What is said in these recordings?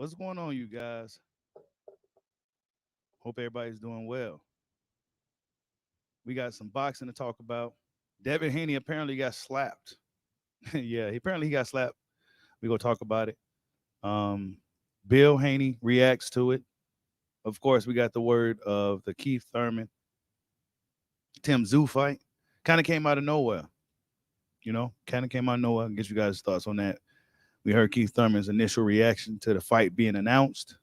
What's going on, you guys? Hope everybody's doing well. We got some boxing to talk about. Devin Haney apparently got slapped. Yeah, he got slapped. We gonna talk about it. Um, Bill Haney reacts to it. Of course, we got the word of the Keith Thurman Tim Tszyu fight. Kind of came out of nowhere. Kind of came out of nowhere. Get you guys' thoughts on that. We heard Keith Thurman's initial reaction to the fight being announced.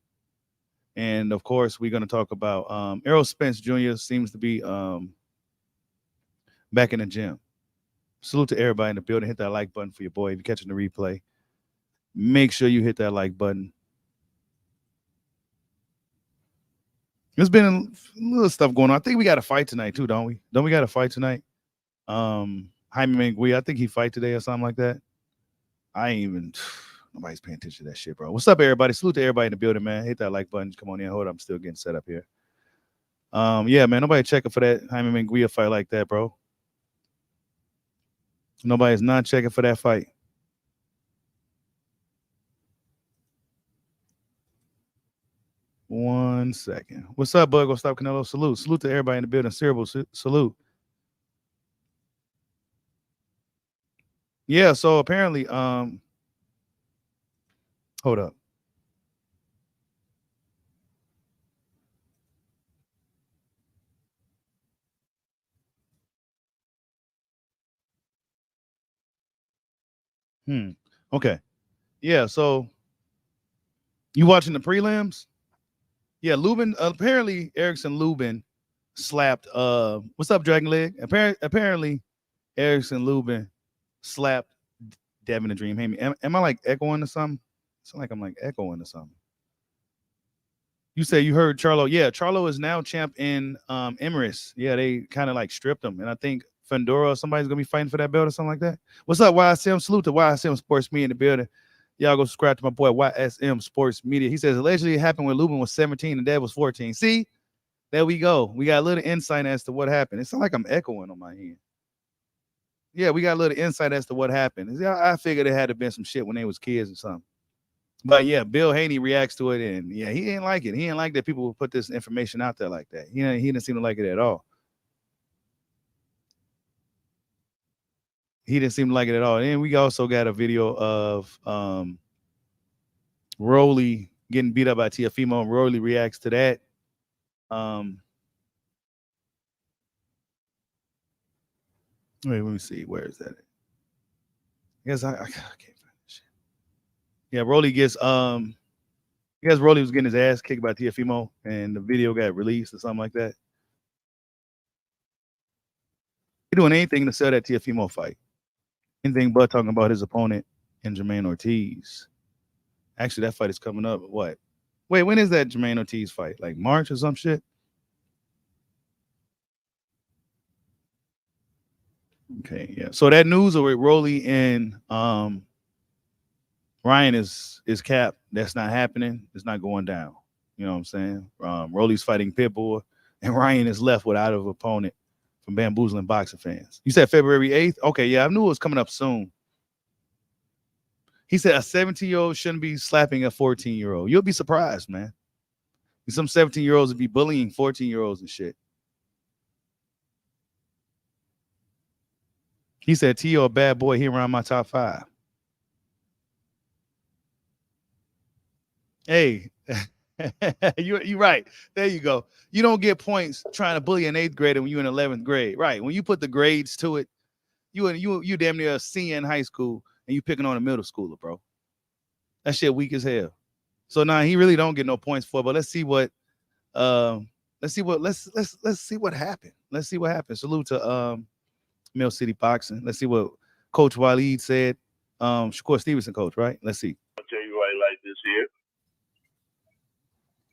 And of course, we're going to talk about Errol Spence Jr. seems to be back in the gym. Salute to everybody in the building. Hit that like button for your boy. If you're catching the replay, make sure you hit that like button. There's been a little stuff going on. I think we got a fight tonight too, don't we? Don't we got a fight tonight? Jaime Mangui, I think he fight today or something like that. I ain't even nobody's paying attention to that shit, bro. What's up, everybody? Salute to everybody in the building, man. Hit that like button. Come on in. Hold up. I'm still getting set up here. Yeah, man. Nobody checking for that Jaime Mangui fight like that, bro. Nobody's not checking for that fight. One second. What's up, bud? Go stop Canelo. Salute. Salute to everybody in the building. Cerebral salute. Yeah, so apparently, hold up. Okay. Yeah, so you watching the prelims? Yeah, Lubin, apparently Erickson Lubin slapped what's up, Dragon Leg? Apparently Erickson Lubin slapped Devin the Dream Haney. Am I like echoing or something? It's like I'm like echoing or something. You say you heard Charlo. Yeah, Charlo is now champ in Emirates. Yeah, they kind of like stripped him. And I think Fandora or somebody's gonna be fighting for that belt or something like that. What's up, YSM? Salute to YSM Sports Media in the building. Y'all go subscribe to my boy YSM Sports Media. He says allegedly it happened when Lubin was 17 and Dad was 14. See, there we go. We got a little insight as to what happened. It sounds like I'm echoing on my end. Yeah, we got a little insight as to what happened. I figured it had to been some shit when they was kids or something. But yeah, Bill Haney reacts to it, and yeah, he didn't like it. He didn't like that people would put this information out there like that. He didn't seem to like it at all. He didn't seem to like it at all. And we also got a video of Rolly getting beat up by Teofimo. Rolly reacts to that. Wait, let me see. Where is that? I guess I can't find this shit. Yeah, Rolly gets I guess Rolly was getting his ass kicked by Teofimo, and the video got released or something like that. He doing anything to sell that Teofimo fight. Anything but talking about his opponent and Jermaine Ortiz. Actually, that fight is coming up. What? Wait, when is that Jermaine Ortiz fight? Like March or some shit? Okay, yeah. So that news with Rolly and Ryan is capped. That's not happening. It's not going down. You know what I'm saying? Rolly's fighting Pitbull, and Ryan is left without an opponent from bamboozling boxing fans. You said February 8th? Okay, yeah, I knew it was coming up soon. He said a 17-year-old shouldn't be slapping a 14-year-old. You'll be surprised, man. Some 17-year-olds would be bullying 14-year-olds and shit. He said, T.O. a bad boy. He around my top 5. Hey, you're right. There you go. You don't get points trying to bully an 8th grader when you're in 11th grade. Right. When you put the grades to it, you damn near a senior in high school and you picking on a middle schooler, bro. That shit weak as hell. So now he really don't get no points for it, but let's see what let's see what happened. Let's see what happened. Salute to Mill City Boxing. Let's see what Coach Waleed said. Shakur Stevenson coach, right? Let's see. I'll tell you right like this here.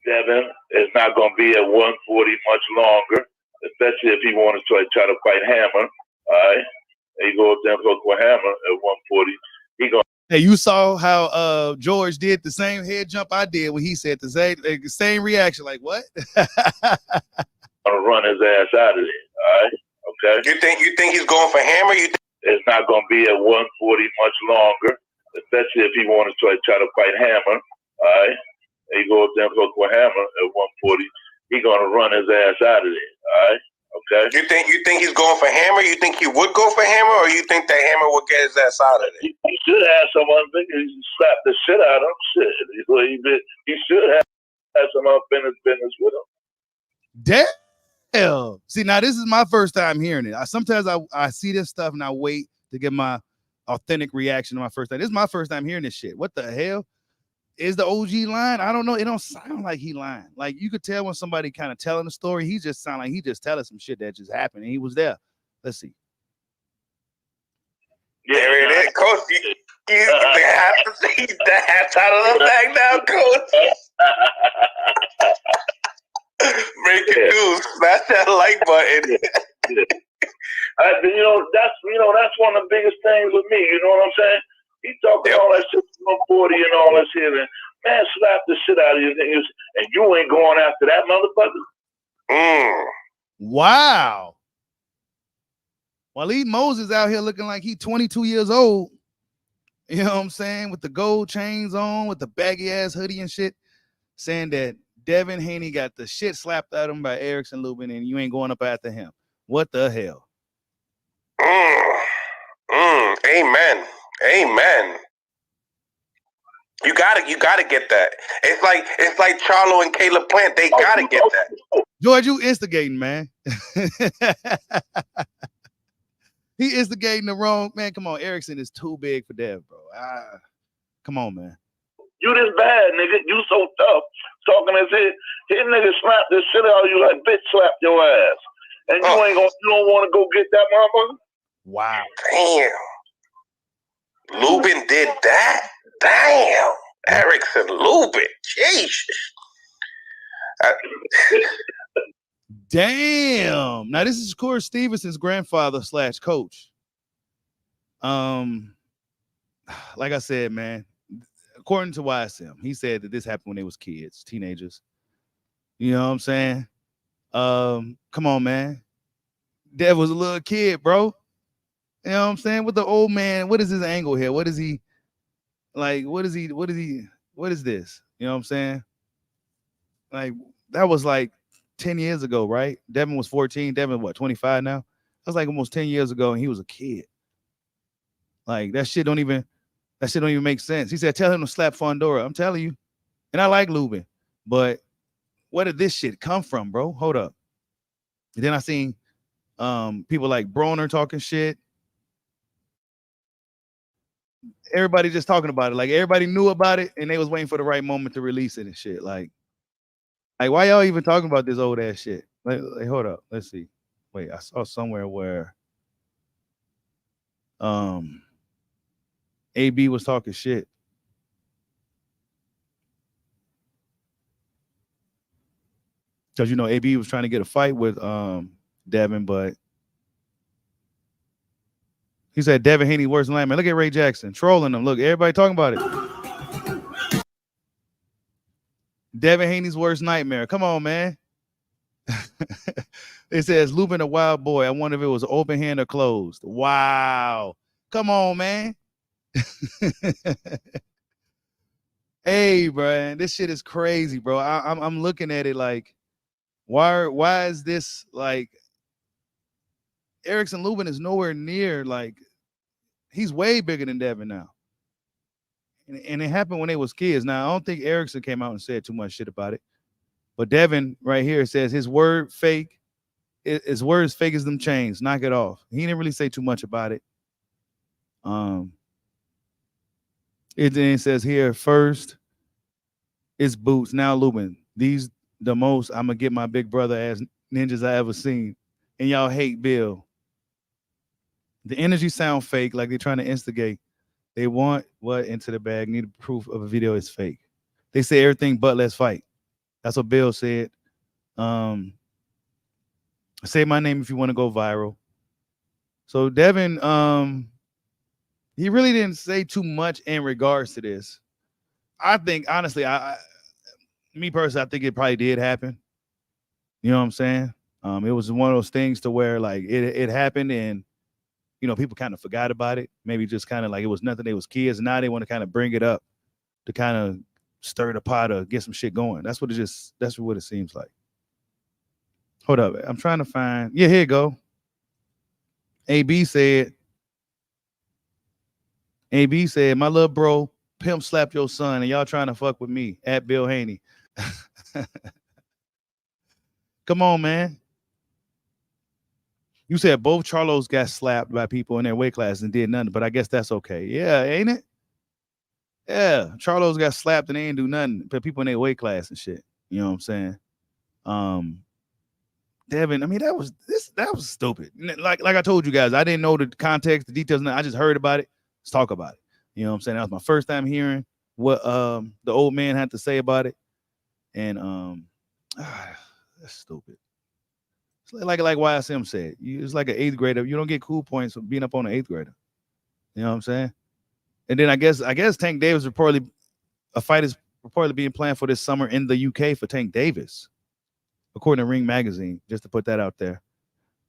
Devin is not going to be at 140 much longer, especially if he wanted to try to fight Hammer. All right. He goes down for Hammer at 140. He going. Hey, you saw how George did the same head jump I did when he said the same reaction. Like what? Gonna run his ass out of there. All right. Okay. You think he's going for Hammer? It's not going to be at 140 much longer, especially if he wanted to try to fight Hammer. All right. and he go up there and hook with Hammer at 140, he gonna run his ass out of there. All right. Okay. You think he's going for Hammer? You think he would go for Hammer, or you think that Hammer would get his ass out of there? He should have someone he slap the shit out of him. Shit. He should have some unfinished business with him. Damn. See, now this is my first time hearing it. Sometimes I see this stuff and I wait to get my authentic reaction to my first time. This is my first time hearing this shit. What the hell? Is the OG lying? I don't know. It don't sound like he lying. Like you could tell when somebody kind of telling the story, he just sound like he just telling some shit that just happened and he was there. Let's see. Yeah, it is. Coach, you have to see the hats out of the bag now, Coach. Make it do. Smash that like button. That's one of the biggest things with me. You know what I'm saying? He talking all that shit 140 and all this here, and man, slap the shit out of you, and you ain't going after that motherfucker. Wow. Waleed Moses out here looking like he 22 years old. You know what I'm saying? With the gold chains on, with the baggy ass hoodie and shit, saying that Devin Haney got the shit slapped out of him by Erickson Lubin, and you ain't going up after him. What the hell? Amen. You gotta get that. It's like Charlo and Caleb Plant. They gotta get that. George, you instigating, man. He instigating the wrong man. Come on, Erickson is too big for Dev, bro. Come on, man. You this bad, nigga. You so tough. Talking as if his nigga slap this shit out of you like bitch slap your ass. And you don't want to go get that motherfucker? Wow. Damn. Lubin did that? Damn. Erickson Lubin. Jesus. Damn. Now this is Corey Stevenson's grandfather / coach. Like I said, man, according to YSM, he said that this happened when they was kids, teenagers. You know what I'm saying? Come on, man. Dev was a little kid, bro. You know what I'm saying? With the old man, what is his angle here? What is he like? What is this? You know what I'm saying? Like, that was like 10 years ago, right? Devin was 14. Devin, what, 25 now? That was like almost 10 years ago, and he was a kid. Like, that shit don't even make sense. He said, tell him to slap Fondora. I'm telling you. And I like Lubin, but where did this shit come from, bro? Hold up. And then I seen people like Broner talking shit. Everybody just talking about it. Like, everybody knew about it, and they was waiting for the right moment to release it and shit. Like why y'all even talking about this old ass shit? Like, hold up. Let's see. Wait, I saw somewhere where AB was talking shit. Because, you know, AB was trying to get a fight with Devin, but he said Devin Haney worse than lineman. Look at Ray Jackson trolling him. Look, everybody talking about it. Devin Haney's worst nightmare. Come on, man. It says Lubin a wild boy. I wonder if it was open hand or closed. Wow. Come on, man. Hey, bro, this shit is crazy, bro. I'm looking at it like, why is this like Erickson Lubin is nowhere near, like, he's way bigger than Devin now. And it happened when they was kids. Now, I don't think Erickson came out and said too much shit about it. But Devin right here says his word fake. His word is fake as them chains. Knock it off. He didn't really say too much about it. It then says here, first, it's Boots. Now Lubin. These the most I'm going to get my big brother ass ninjas I ever seen. And y'all hate Bill. The energy sound fake, like they're trying to instigate. They want what into the bag, need proof of a video is fake. They say everything but let's fight. That's what Bill said. Say my name if you want to go viral. So Devin, he really didn't say too much in regards to this. I think, honestly, me personally, I think it probably did happen. You know what I'm saying? It was one of those things to where, like, it happened and, you know, people kind of forgot about it. Maybe just kind of like it was nothing. They was kids. And now they want to kind of bring it up to kind of stir the pot or get some shit going. That's what it seems like. Hold up. I'm trying to find. Yeah, here you go. AB said, my little bro pimp slapped your son and y'all trying to fuck with me at Bill Haney. Come on, man. You said both Charlos got slapped by people in their weight class and did nothing, but I guess that's okay. Yeah, ain't it? Yeah, Charlos got slapped and they ain't do nothing, but people in their weight class and shit. You know what I'm saying? Devin, I mean, that was stupid. Like I told you guys, I didn't know the context, the details. I just heard about it. Let's talk about it. You know what I'm saying? That was my first time hearing what the old man had to say about it. And that's stupid. It's like YSM said. It's like an 8th grader. You don't get cool points for being up on an 8th grader. You know what I'm saying? And then I guess Tank Davis a fight is reportedly being planned for this summer in the UK for Tank Davis, according to Ring Magazine. Just to put that out there,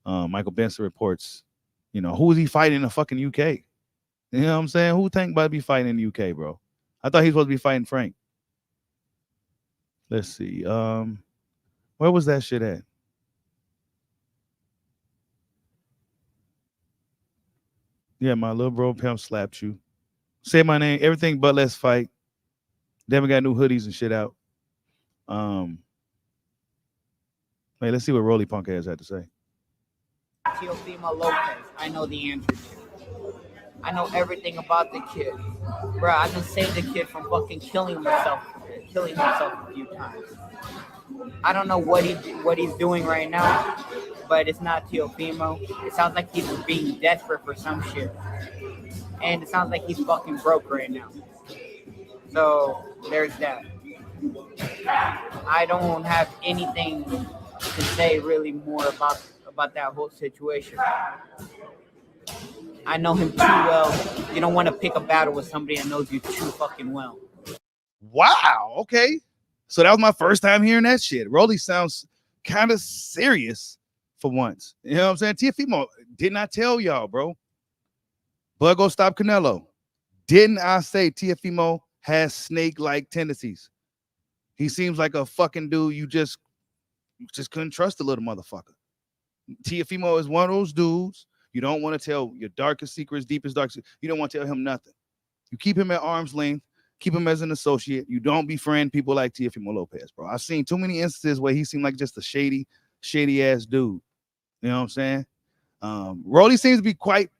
Michael Benson reports. You know, who is he fighting in the fucking UK? You know what I'm saying? Who Tank about to be fighting in the UK, bro? I thought he was supposed to be fighting Frank. Let's see. Where was that shit at? Yeah, my little bro pimp slapped you. Say my name, everything but let's fight. Devin got new hoodies and shit out. Hey, let's see what Rolly Punk has had to say. Teofimo Lopez, I know the answer to. I know everything about the kid. Bro, I just saved the kid from fucking killing himself a few times. I don't know what he's doing right now, but it's not Teofimo. It sounds like he's being desperate for some shit. And it sounds like he's fucking broke right now. So there's that. I don't have anything to say really more about that whole situation. I know him too well. You don't want to pick a battle with somebody that knows you too fucking well. Wow. Okay. So that was my first time hearing that shit. Rolly sounds kind of serious for once. You know what I'm saying? Teofimo, didn't I tell y'all, bro? Bud go stop Canelo. Didn't I say Teofimo has snake-like tendencies? He seems like a fucking dude you just couldn't trust, a little motherfucker. Teofimo is one of those dudes you don't want to tell your darkest secrets, deepest dark secrets. You don't want to tell him nothing. You keep him at arm's length, keep him as an associate. You don't befriend people like Teofimo Lopez, bro. I've seen too many instances where he seemed like just a shady ass dude. You know what I'm saying? Rolly seems to be quite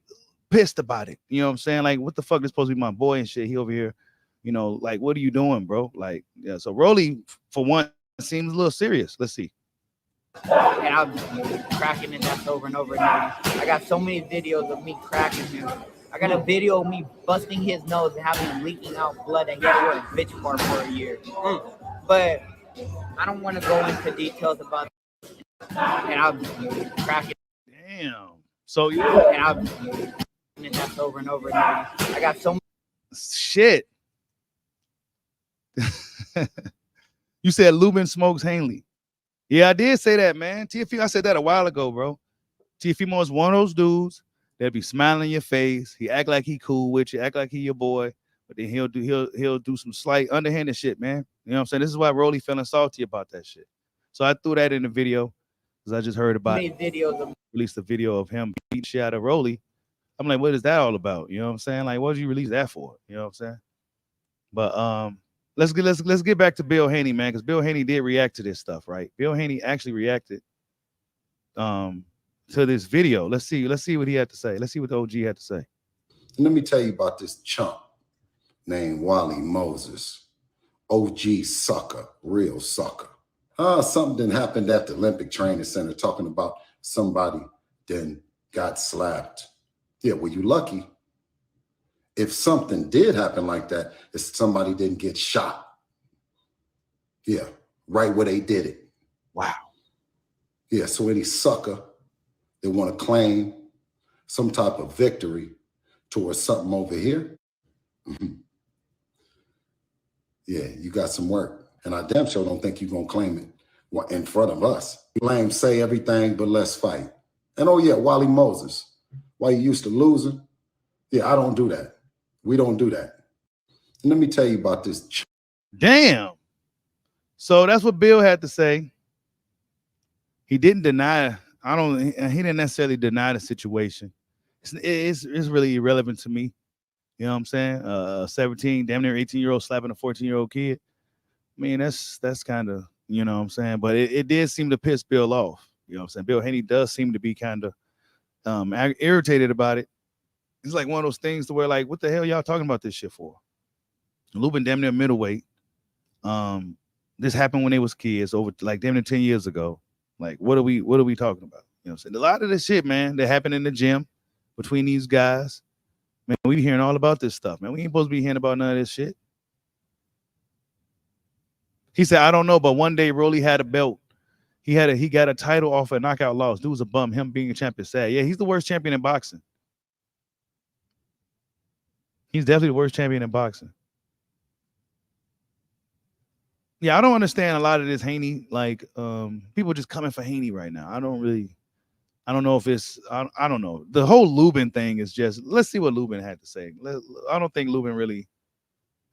pissed about it. You know what I'm saying? Like, what the fuck is supposed to be my boy and shit? He over here, you know, like, what are you doing, bro? Like, yeah. So Rolly, for one, seems a little serious. Let's see. And I'm cracking his ass over and over again. I got so many videos of me cracking him. I got a video of me busting his nose and having him leaking out blood that he had to wear a bitch bar for a year. But I don't want to go into details about it. And I'm cracking. Damn. So yeah. And I'm cracking his ass over and over again. I got so shit. You said Lubin smokes Hanley. Yeah, I did say that, man. Teofimo, I said that a while ago, bro. Teofimo is one of those dudes that be smiling in your face. He act like he cool with you, act like he your boy, but then he'll do some slight underhanded shit, man. You know what I'm saying? This is why Rolly feeling salty about that shit. So I threw that in the video because I just heard about it. Released a video of him beating shit out of Rolly. I'm like, what is that all about? You know what I'm saying? Like, what did you release that for? You know what I'm saying? But let's get back to Bill Haney, man, because Bill Haney did react to this stuff, right? Bill Haney actually reacted to this video. Let's see what he had to say. Let's see what the OG had to say. Let me tell you about this chump named Wally Moses. OG sucker, real sucker. Something didn't happen at the Olympic Training Center talking about somebody then got slapped. Yeah, well, you lucky. If something did happen like that, if somebody didn't get shot. Yeah, right where they did it. Wow. Yeah, so any sucker that want to claim some type of victory towards something over here, yeah, you got some work. And I damn sure don't think you're going to claim it in front of us. Blame, say everything, but let's fight. And oh yeah, Wally Moses, why you used to losing? Yeah, I don't do that. We don't do that. And let me tell you about this Damn. So that's what Bill had to say. He didn't deny. He didn't necessarily deny the situation. It's really irrelevant to me. You know what I'm saying? 17, damn near 18-year-old slapping a 14-year-old kid. I mean, that's kind of, you know what I'm saying? But it did seem to piss Bill off. You know what I'm saying? Bill Haney does seem to be kind of irritated about it. It's like one of those things to where, like, what the hell y'all talking about this shit for? Lubin damn near middleweight. This happened when they was kids, over like damn near 10 years ago. Like, what are we talking about? You know what I'm saying? A lot of this shit, man, that happened in the gym between these guys. Man, we be hearing all about this stuff, man. We ain't supposed to be hearing about none of this shit. He said, I don't know, but one day Rolly had a belt. He got a title off a knockout loss. Dude was a bum. Him being a champion sad. Yeah, he's the worst champion in boxing. He's definitely the worst champion in boxing. Yeah, I don't understand a lot of this Haney, like people just coming for Haney right now. I don't know if it's, I don't know. The whole Lubin thing is just, let's see what Lubin had to say. I don't think Lubin really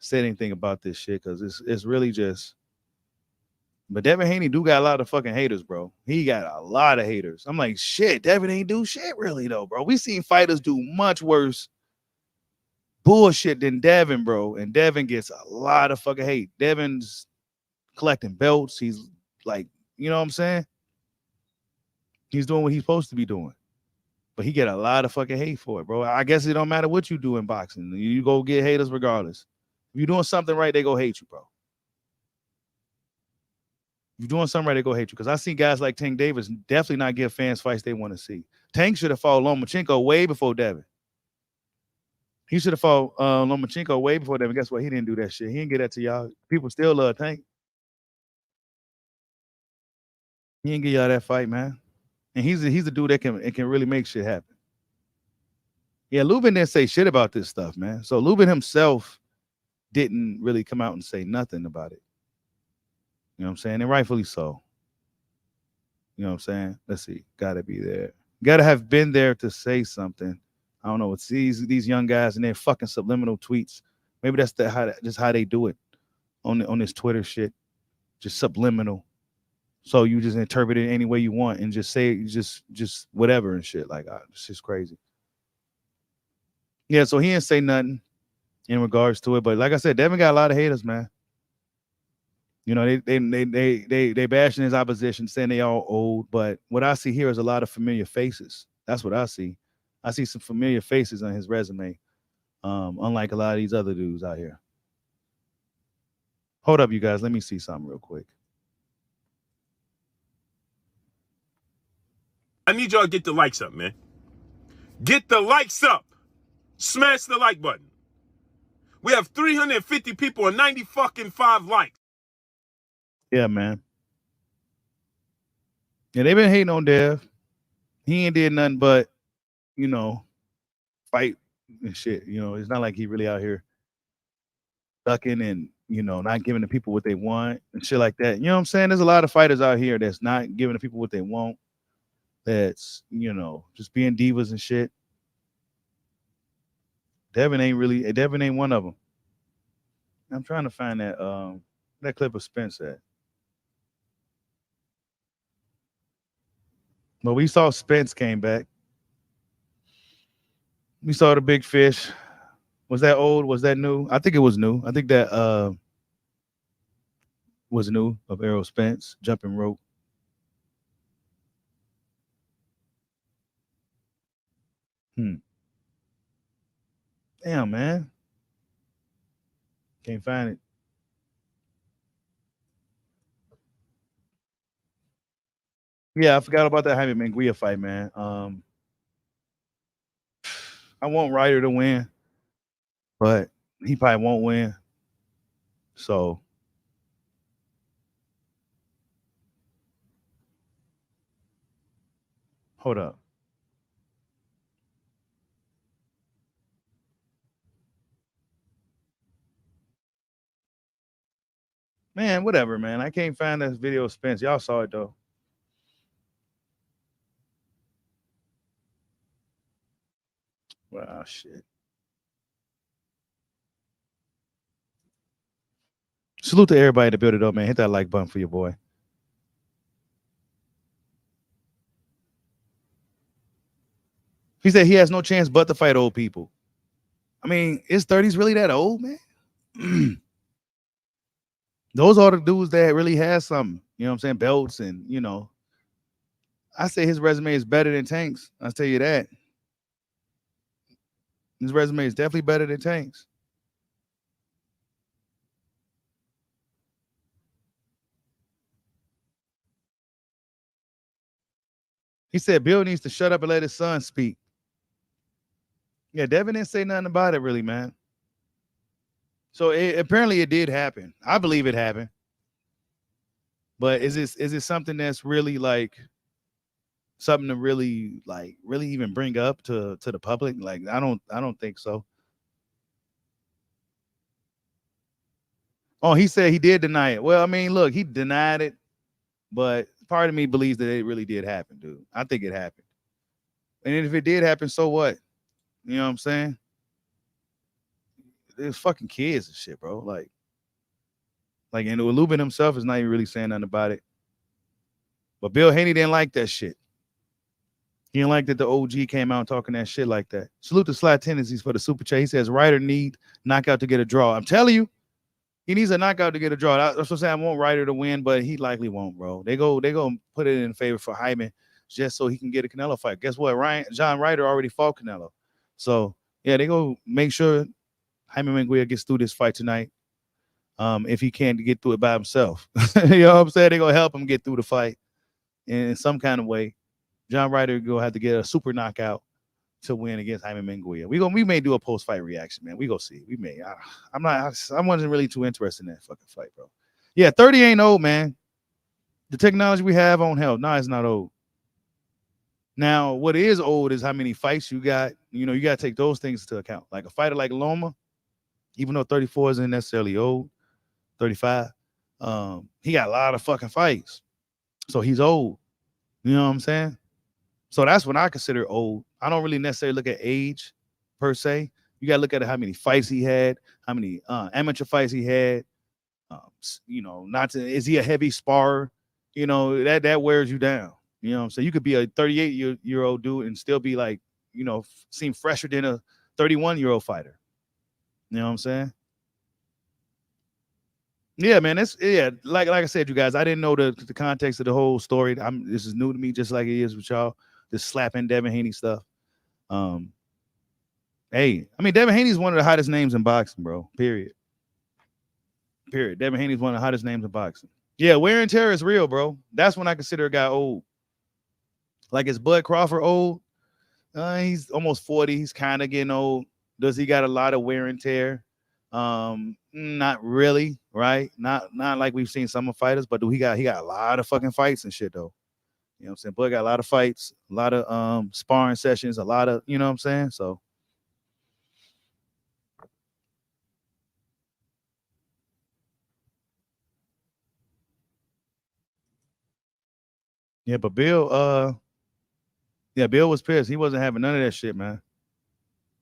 said anything about this shit because it's really just, but Devin Haney do got a lot of fucking haters, bro. He got a lot of haters. I'm like, shit, Devin ain't do shit really though, bro. We seen fighters do much worse bullshit than Devin, bro. And Devin gets a lot of fucking hate. Devin's collecting belts. He's like, you know what I'm saying? He's doing what he's supposed to be doing. But he get a lot of fucking hate for it, bro. I guess it don't matter what you do in boxing. You go get haters regardless. If you're doing something right, they go hate you, bro. If you're doing something right, they go hate you. Because I see guys like Tank Davis definitely not give fans fights they want to see. Tank should have fought Lomachenko way before Devin. He should have fought Lomachenko way before Devin. Guess what? He didn't do that shit. He didn't get that to y'all. People still love Tank. He didn't get y'all that fight, man. And he's a dude that can really make shit happen. Yeah, Lubin didn't say shit about this stuff, man. So Lubin himself didn't really come out and say nothing about it. You know what I'm saying? And rightfully so. You know what I'm saying? Let's see. Gotta be there. Gotta have been there to say something. I don't know. It's these young guys and their fucking subliminal tweets. Maybe that's just how they do it on this Twitter shit. Just subliminal. So you just interpret it any way you want and just say just whatever and shit. Like, it's just crazy. Yeah, so he didn't say nothing in regards to it. But like I said, Devin got a lot of haters, man. You know, they bashing his opposition, saying they all old. But what I see here is a lot of familiar faces. That's what I see. I see some familiar faces on his resume, unlike a lot of these other dudes out here. Hold up, you guys. Let me see something real quick. I need y'all to get the likes up, man. Get the likes up. Smash the like button. We have 350 people and 90 fucking 5 likes. Yeah, man. Yeah, they've been hating on Dev. He ain't did nothing but, you know, fight and shit. You know, it's not like he really out here ducking and, you know, not giving the people what they want and shit like that. You know what I'm saying? There's a lot of fighters out here that's not giving the people what they want. That's, you know, just being divas and shit. Devin ain't one of them. I'm trying to find that clip of Spence at. But we saw Spence came back. We saw the big fish. Was that old? Was that new? I think it was new. I think that was new of Errol Spence, jumping rope. Damn, man. Can't find it. Yeah, I forgot about that Jaime Munguia fight, man. I want Ryder to win, but he probably won't win. So hold up. Man, whatever, man. I can't find this video of Spence. Y'all saw it though. Wow, shit. Salute to everybody in the building, though, man. Hit that like button for your boy. He said he has no chance but to fight old people. I mean, is 30s really that old, man? Those are the dudes that really has something. You know what I'm saying? Belts and, you know. I say his resume is better than Tank's. I'll tell you that. His resume is definitely better than Tank's. He said Bill needs to shut up and let his son speak. Yeah, Devin didn't say nothing about it really, man. So apparently it did happen. I believe it happened. But is it something that's really like something to really even bring up to the public? Like I don't think so. Oh, he said he did deny it. Well, I mean, look, he denied it, but part of me believes that it really did happen, dude. I think it happened. And if it did happen, so what? You know what I'm saying? There's fucking kids and shit, bro. And Lubin himself is not even really saying nothing about it. But Bill Haney didn't like that shit. He didn't like that the OG came out talking that shit like that. Salute to Sly Tendencies for the super chat. He says Ryder need knockout to get a draw. I'm telling you, he needs a knockout to get a draw. That's what I'm saying. I want Ryder to win, but he likely won't, bro. They go put it in favor for Hyman just so he can get a Canelo fight. Guess what? John Ryder already fought Canelo. So yeah, they go make sure Hyman Munguia gets through this fight tonight. If he can't get through it by himself. You know what I'm saying? They're gonna help him get through the fight in some kind of way. John Ryder gonna have to get a super knockout to win against Hyman Munguia. We may do a post-fight reaction, man. We go see. We may. I wasn't really too interested in that fucking fight, bro. Yeah, 30 ain't old, man. The technology we have on health, it's not old. Now, what is old is how many fights you got. You know, you got to take those things into account. Like a fighter like Loma, even though 34 isn't necessarily old, 35, he got a lot of fucking fights. So he's old. You know what I'm saying? So that's when I consider old. I don't really necessarily look at age per se. You got to look at how many fights he had, how many amateur fights he had. You know, is he a heavy sparrer? You know, that wears you down. You know what I'm saying? You could be a 38-year-old dude and still be like, you know, seem fresher than a 31-year-old fighter. You know what I'm saying? Yeah, man. Like I said, you guys, I didn't know the context of the whole story. This is new to me, just like it is with y'all. This slapping Devin Haney stuff. Hey, I mean, Devin Haney's one of the hottest names in boxing, bro. Period. Devin Haney's one of the hottest names in boxing. Yeah, wear and tear is real, bro. That's when I consider a guy old. Like, is Bud Crawford old? He's almost 40. He's kind of getting old. Does he got a lot of wear and tear? Not really, right? Not like we've seen some fighters, but he got a lot of fucking fights and shit though. You know what I'm saying? Bud got a lot of fights, a lot of sparring sessions, a lot of, you know what I'm saying? So yeah, but Bill was pissed. He wasn't having none of that shit, man.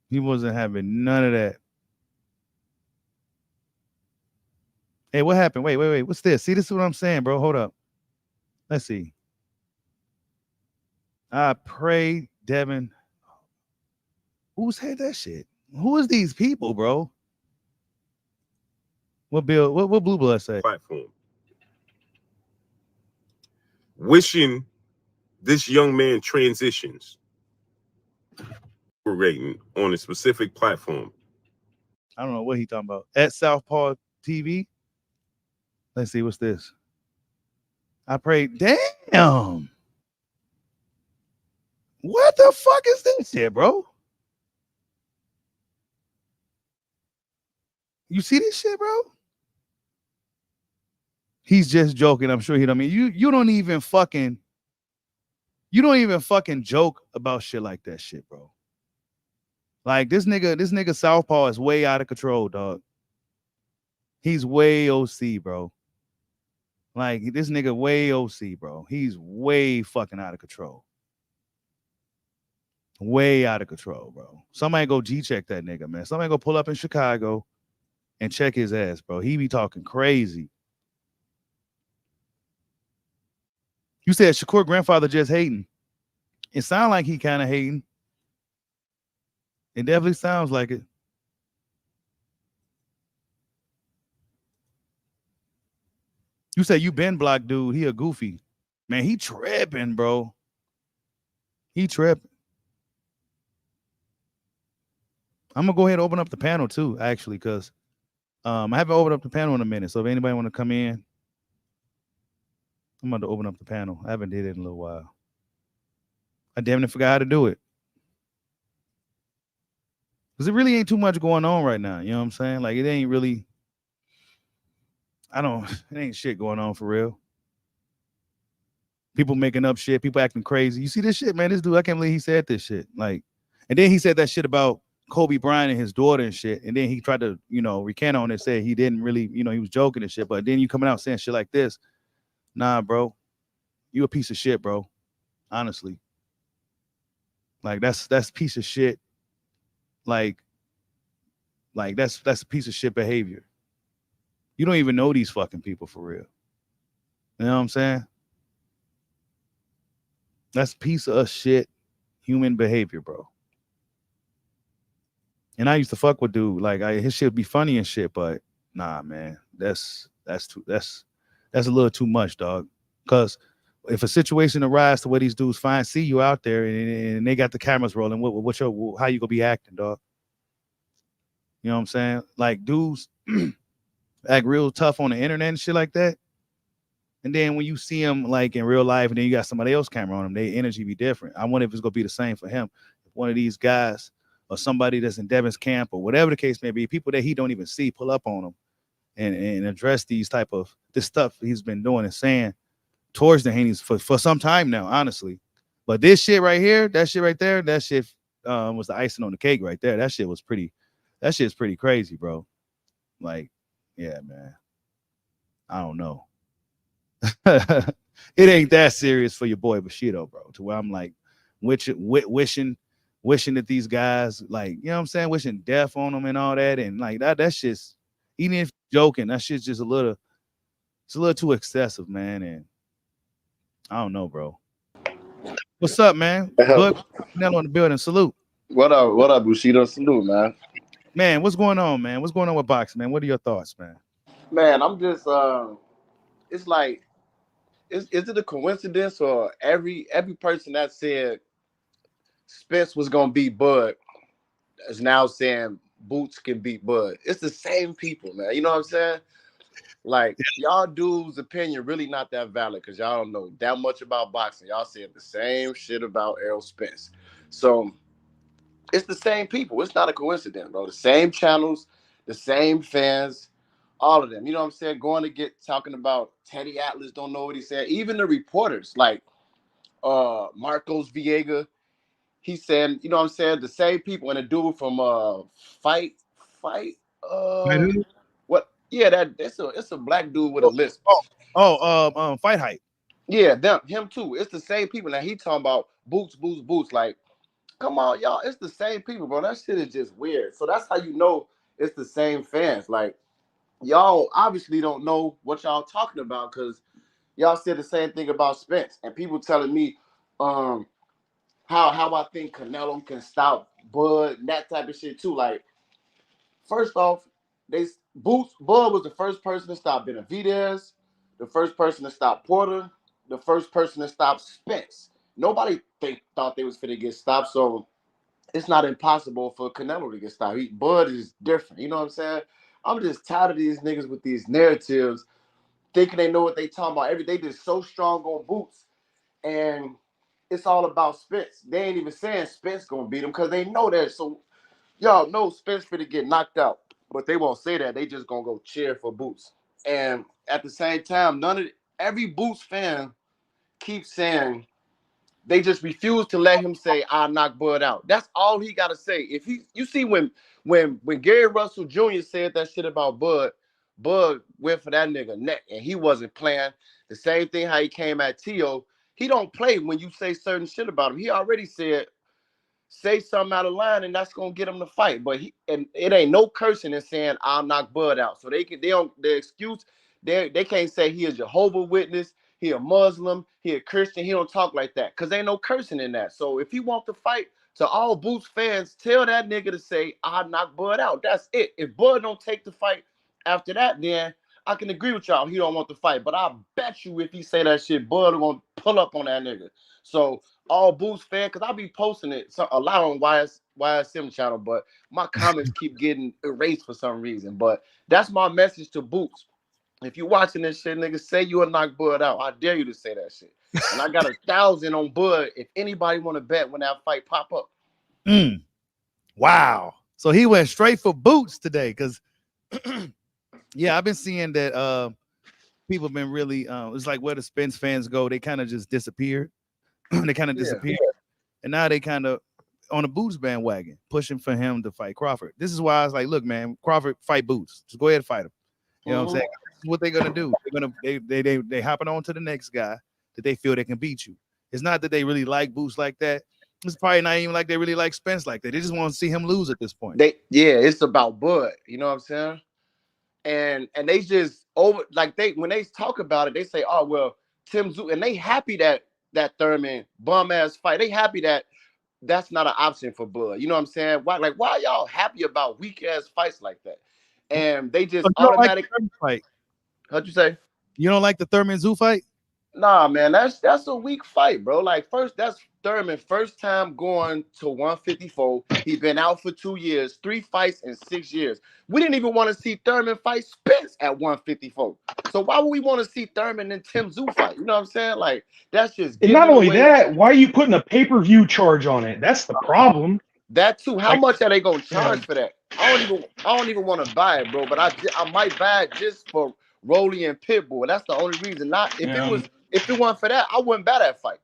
He wasn't having none of that. Hey, what happened? Wait. What's this? See, this is what I'm saying, bro. Hold up. Let's see. I pray, Devin. Who said that shit? Who is these people, bro? What Bill? What Blue Blood say? Platform. Wishing this young man transitions rating on a specific platform. I don't know what he talking about. At Southpaw TV. Let's see what's this. I pray. Damn. What the fuck is this here, bro? You see this shit, bro? He's just joking. I'm sure he don't mean you don't even fucking joke about shit like that shit, bro. Like this nigga Southpaw is way out of control, dog. He's way OC, bro. Like this nigga way OC, bro. He's way fucking out of control. Way out of control, bro. Somebody go G-check that nigga, man. Somebody go pull up in Chicago and check his ass, bro. He be talking crazy. You said Shakur grandfather just hating. It sounds like he kind of hating. It definitely sounds like it. You said you been blocked, dude. He a goofy. Man, he tripping, bro. He tripping. I'm gonna go ahead and open up the panel too, actually, because I haven't opened up the panel in a minute. So if anybody want to come in, I'm going to open up the panel. I haven't did it in a little while. I damn near forgot how to do it. Because it really ain't too much going on right now. You know what I'm saying? Like, it ain't really, it ain't shit going on for real. People making up shit. People acting crazy. You see this shit, man? This dude, I can't believe he said this shit. Like, and then he said that shit about Kobe Bryant and his daughter and shit. And then he tried to, recant on it, say he didn't really, he was joking and shit. But then you coming out saying shit like this. Nah, bro. You a piece of shit, bro. Honestly. Like, that's piece of shit. Like that's a piece of shit behavior. You don't even know these fucking people for real. You know what I'm saying? That's piece of shit human behavior, bro. And I used to fuck with dude. Like, his shit would be funny and shit, but nah, man. That's a little too much, dog. Cause if a situation arises to where these dudes see you out there and they got the cameras rolling, how you gonna be acting, dog? You know what I'm saying? Like, dudes act real tough on the internet and shit like that. And then when you see them like in real life and then you got somebody else camera on them, their energy be different. I wonder if it's gonna be the same for him. If one of these guys or somebody that's in Devin's camp or whatever the case may be, people that he don't even see, pull up on him and address this stuff he's been doing and saying towards the Haneys for some time now, honestly. But this shit right here, that shit right there, that shit was the icing on the cake right there. That shit's pretty crazy, bro. Like, yeah, man. I don't know. It ain't that serious for your boy Bushido, bro. To where I'm like, wishing that these guys, like, you know what I'm saying, wishing death on them and all that, and like that's just, even if joking, that shit's just a little too excessive, man. And I don't know, bro. What's up, man? Bud Nello in the building. Salute. What up, Bushido? Salute, man. Man, what's going on, man? What's going on with boxing, man? What are your thoughts, man? Man, I'm just it's like, is it a coincidence, or every person that said Spence was gonna beat Bud is now saying Boots can beat Bud? It's the same people, man. You know what I'm saying? Like, y'all dudes' opinion really not that valid because y'all don't know that much about boxing. Y'all said the same shit about Errol Spence. So it's the same people. It's not a coincidence, bro. The same channels, the same fans, all of them. You know what I'm saying? Talking about Teddy Atlas, don't know what he said. Even the reporters, like Marcos Viega, he said, you know what I'm saying? The same people. And a dude from Fight. What? Yeah, it's a black dude with a lisp. Fight Hype. Yeah, him too. It's the same people. Now he talking about boots. Like, come on, y'all. It's the same people, bro. That shit is just weird. So that's how you know it's the same fans. Like, y'all obviously don't know what y'all talking about because y'all said the same thing about Spence. And people telling me how I think Canelo can stop Bud and that type of shit too. Like, first off, Bud was the first person to stop Benavidez, the first person to stop Porter, the first person to stop Spence. Nobody thought they was finna get stopped, so it's not impossible for Canelo to get stopped. Bud is different. You know what I'm saying? I'm just tired of these niggas with these narratives, thinking they know what they talking about. They just so strong on Boots, and it's all about Spence. They ain't even saying Spence gonna beat him because they know that. So y'all know Spence finna get knocked out, but they won't say that. They just gonna go cheer for Boots. And at the same time, every Boots fan keeps saying, they just refuse to let him say, "I knock Bud out." That's all he got to say. If you see when Gary Russell Jr. said that shit about Bud went for that nigga neck, and he wasn't playing. The same thing how he came at Tszyu. He don't play when you say certain shit about him. He already said say something out of line, and that's gonna get him to fight. But and it ain't no cursing and saying I'll knock Bud out. So they don't the excuse they can't say he a Jehovah's Witness, he a Muslim, he a Christian. He don't talk like that because ain't no cursing in that. So if he want to fight, to all Boots fans, tell that nigga to say I'll knock Bud out. That's it. If Bud don't take the fight after that, then I can agree with y'all. He don't want to fight, but I bet you if he say that shit, Bud gonna pull up on that nigga. So all Boots fans, because I be posting it a lot on YSM channel, but my comments keep getting erased for some reason. But that's my message to Boots. If you watching this shit, nigga, say you'll knock Bud out. I dare you to say that shit. And I got 1,000 on Bud if anybody want to bet when that fight pop up. Wow. So he went straight for Boots today because yeah, I've been seeing that people have been really it's like where the Spence fans go, they kind of just disappeared. They kind of disappeared. And now they kind of on the Boots bandwagon, pushing for him to fight Crawford. This is why I was like, look, man, Crawford fight Boots. Just go ahead and fight him. You know what I'm saying? This is what they're gonna do. They're gonna they hopping on to the next guy that they feel they can beat you. It's not that they really like Boots like that. It's probably not even like they really like Spence like that. They just want to see him lose at this point. It's about Bud. You know what I'm saying? And they just when they talk about it, they say, oh well, Tszyu, and they happy that Thurman bum ass fight. They happy that that's not an option for Bud. You know what I'm saying? Why y'all happy about weak ass fights like that? And they just automatic fight. How'd you say? You don't like the Thurman Tszyu fight? Nah, man, that's a weak fight, bro. Like that's Thurman first time going to 154. He's been out for 2 years, 3 fights in 6 years. We didn't even want to see Thurman fight Spence at 154. So why would we want to see Thurman and Tszyu fight? You know what I'm saying? Like that's just. And not only that, why are you putting a pay-per-view charge on it? That's the problem. That too. How much are they gonna charge for that? I don't even want to buy it, bro. But I might buy it just for Rolly and Pitbull. That's the only reason. Not if it wasn't for that, I wouldn't buy that fight.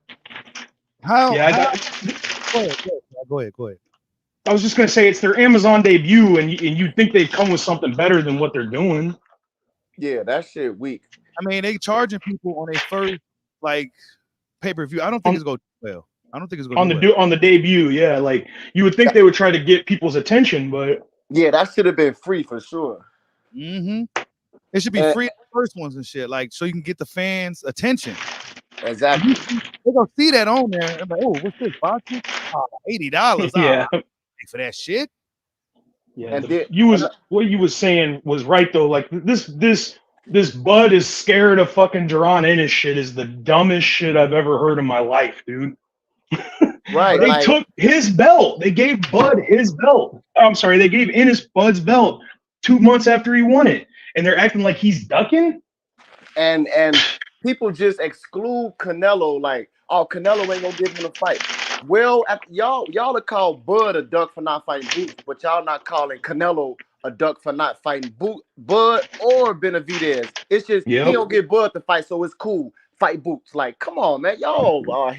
Go ahead. I was just gonna say it's their Amazon debut, and you'd think they'd come with something better than what they're doing. Yeah, that shit weak. I mean, they charging people on their first like pay-per-view. I don't think it's going to do well. I don't think it's going to on the debut. Yeah, like you would think they would try to get people's attention, but yeah, that should have been free for sure. It should be free at the first ones and shit, like so you can get the fans' attention. Exactly. They're gonna see that on there. I'm like, oh, what's this? Boxing? $80. Yeah, for that shit. Yeah, and what you was saying was right though. Like this Bud is scared of fucking Duran Ennis shit is the dumbest shit I've ever heard in my life, dude. Right. They took his belt. They gave Bud his belt. I'm sorry, they gave Ennis Bud's belt 2 months after he won it, and they're acting like he's ducking. And people just exclude Canelo, like, oh, Canelo ain't gonna give him a fight. Well, y'all are called Bud a duck for not fighting Boots, but y'all not calling Canelo a duck for not fighting Bud or Benavidez. It's just he don't get Bud to fight, so it's cool. Fight Boots. Like, come on, man. Y'all are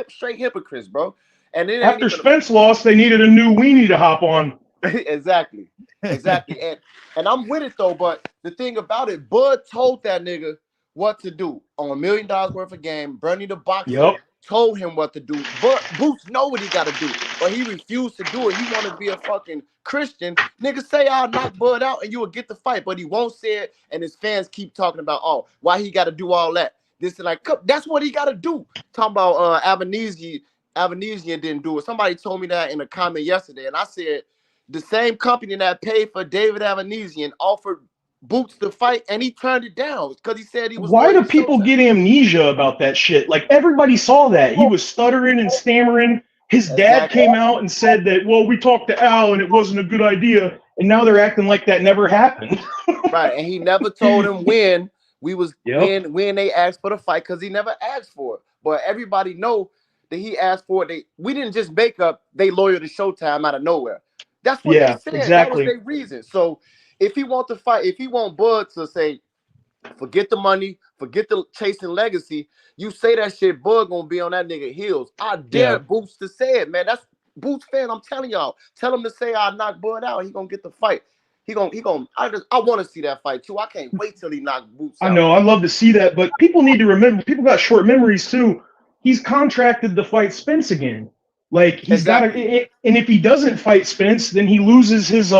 straight hypocrites, bro. And then after Spence lost, they needed a new weenie to hop on. Exactly. and I'm with it though, but the thing about it, Bud told that nigga what to do on $1 million worth of game. Bernie the boxer told him what to do. But Boots know what he got to do, but he refused to do it. He want to be a fucking Christian. Nigga say I'll knock Bud out and you will get the fight, but he won't say it. And his fans keep talking about, oh, why he got to do all that. This is like, that's what he got to do. Talking about Avanesian didn't do it. Somebody told me that in a comment yesterday, and I said the same company that paid for David Avanesian offered Boots to fight, and he turned it down because he said he was. Why do people get amnesia about that shit? Like everybody saw that he was stuttering and stammering. His dad came out and said that, well, we talked to Al and it wasn't a good idea, and now they're acting like that never happened. Right, and he never told him when when they asked for the fight because he never asked for it. But everybody know that he asked for it. We didn't just make up they loyal to Showtime out of nowhere. That's what they said. Exactly. That was their reason. So if he want to fight, if he want Bud to say, forget the money, forget the chasing legacy, you say that shit, Bud gonna be on that nigga heels. I dare Boots to say it, man. That's Boots fan. I'm telling y'all. Tell him to say I'll knock Bud out. He gonna get the fight. I want to see that fight too. I can't wait till he knock Boots out. I know. I love to see that, but people need to remember. People got short memories too. He's contracted to fight Spence again. Like he's Exactly. got to, and if he doesn't fight Spence, then he loses his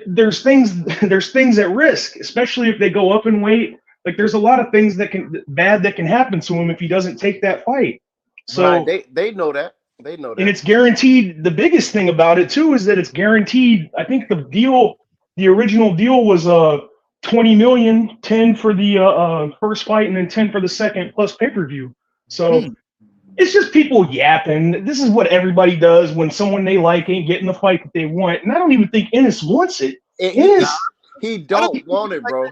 there's things at risk, especially if they go up in weight. Like there's a lot of things that can happen to him if he doesn't take that fight. So Right. They know that. They know and that. it's guaranteed. The biggest thing about it too is that it's guaranteed. I think the original deal was 20 million, 10 for the first fight, and then 10 for the second plus pay-per-view. So it's just people yapping. This is what everybody does when someone they like ain't getting the fight that they want. And I don't even think Ennis wants it. He don't want it, bro.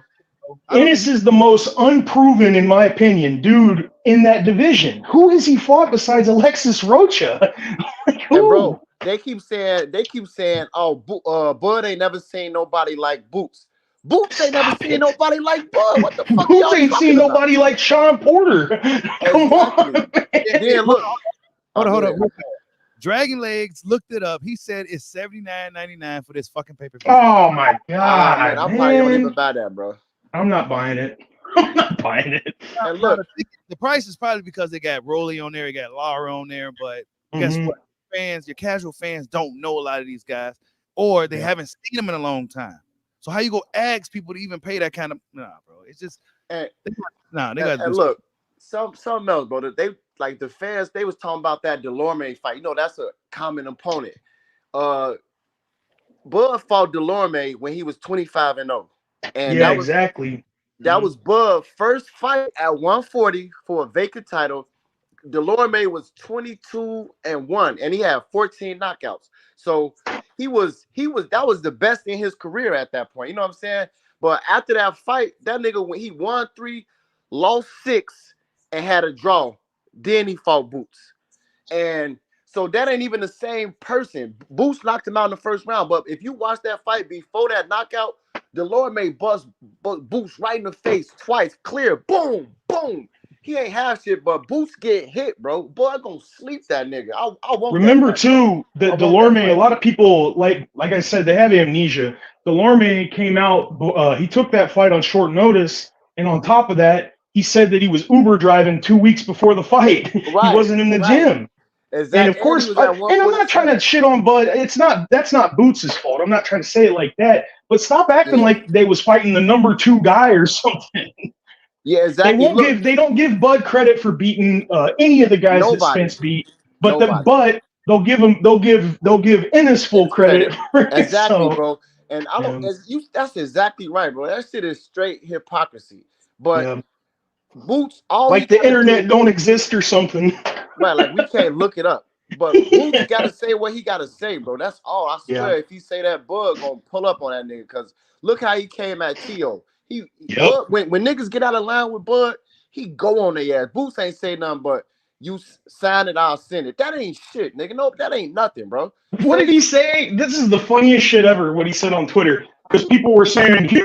Ennis is the most unproven, in my opinion, dude in that division. Who has he fought besides Alexis Rocha? Like, who? And bro, they keep saying, oh, Bud ain't never seen nobody like Boots. Boots ain't never seen nobody like Bud. What the fuck? Boots ain't seen nobody like Sean Porter. Come on. Yeah, look. Hold on. Dragon Legs looked it up. He said it's $79.99 for this fucking pay-per-view. Oh my god, man, I probably don't even buy that, bro. I'm not buying it. I'm not buying it. And look, the price is probably because they got Rolly on there, they got Lara on there, but guess what? Fans, your casual fans don't know a lot of these guys, or they haven't seen them in a long time. So how you go ask people to even pay that kind of bro? It's just they got to look, something else, bro. They like the fans. They was talking about that Delorme fight. You know, that's a common opponent. Bud fought Delorme when he was 25-0. And yeah, exactly. That was Bud's first fight at 140 for a vacant title. Delorme was 22-1, and he had 14 knockouts. So that was the best in his career at that point. You know what I'm saying? But after that fight, that nigga, when he won 3, lost 6, and had a draw, then he fought Boots. And so that ain't even the same person. Boots knocked him out in the first round. But if you watch that fight before that knockout, Delorme bust Boots right in the face twice, clear, boom, boom. He ain't half shit, but Boots get hit, bro. Boy, I'm gonna sleep that nigga. I won't remember too that Delorme. A lot of people like I said, they have amnesia. Delorme came out. He took that fight on short notice, and on top of that, he said that he was Uber driving 2 weeks before the fight. Right, he wasn't in the gym. Exactly. And of course, and I'm not trying to shit on Bud. That's not Boots' fault. I'm not trying to say it like that. But stop acting like they was fighting the number 2 guy or something. Yeah, exactly. They don't give Bud credit for beating any of the guys that Spence beat, but they'll give Ennis full credit. Exactly, bro. And I don't. That's exactly right, bro. That shit is straight hypocrisy. But Boots, like the internet don't exist or something. Right, like we can't look it up. But Boots got to say what he got to say, bro. That's all. I swear, if he say that, Bud gonna pull up on that nigga. Cause look how he came at Tszyu. Bud, when niggas get out of line with Bud, he go on their ass. Boots ain't say nothing but you sign it, I'll send it. That ain't shit, nigga. No, that ain't nothing, bro. What did he say? This is the funniest shit ever. What he said on Twitter, because people were saying he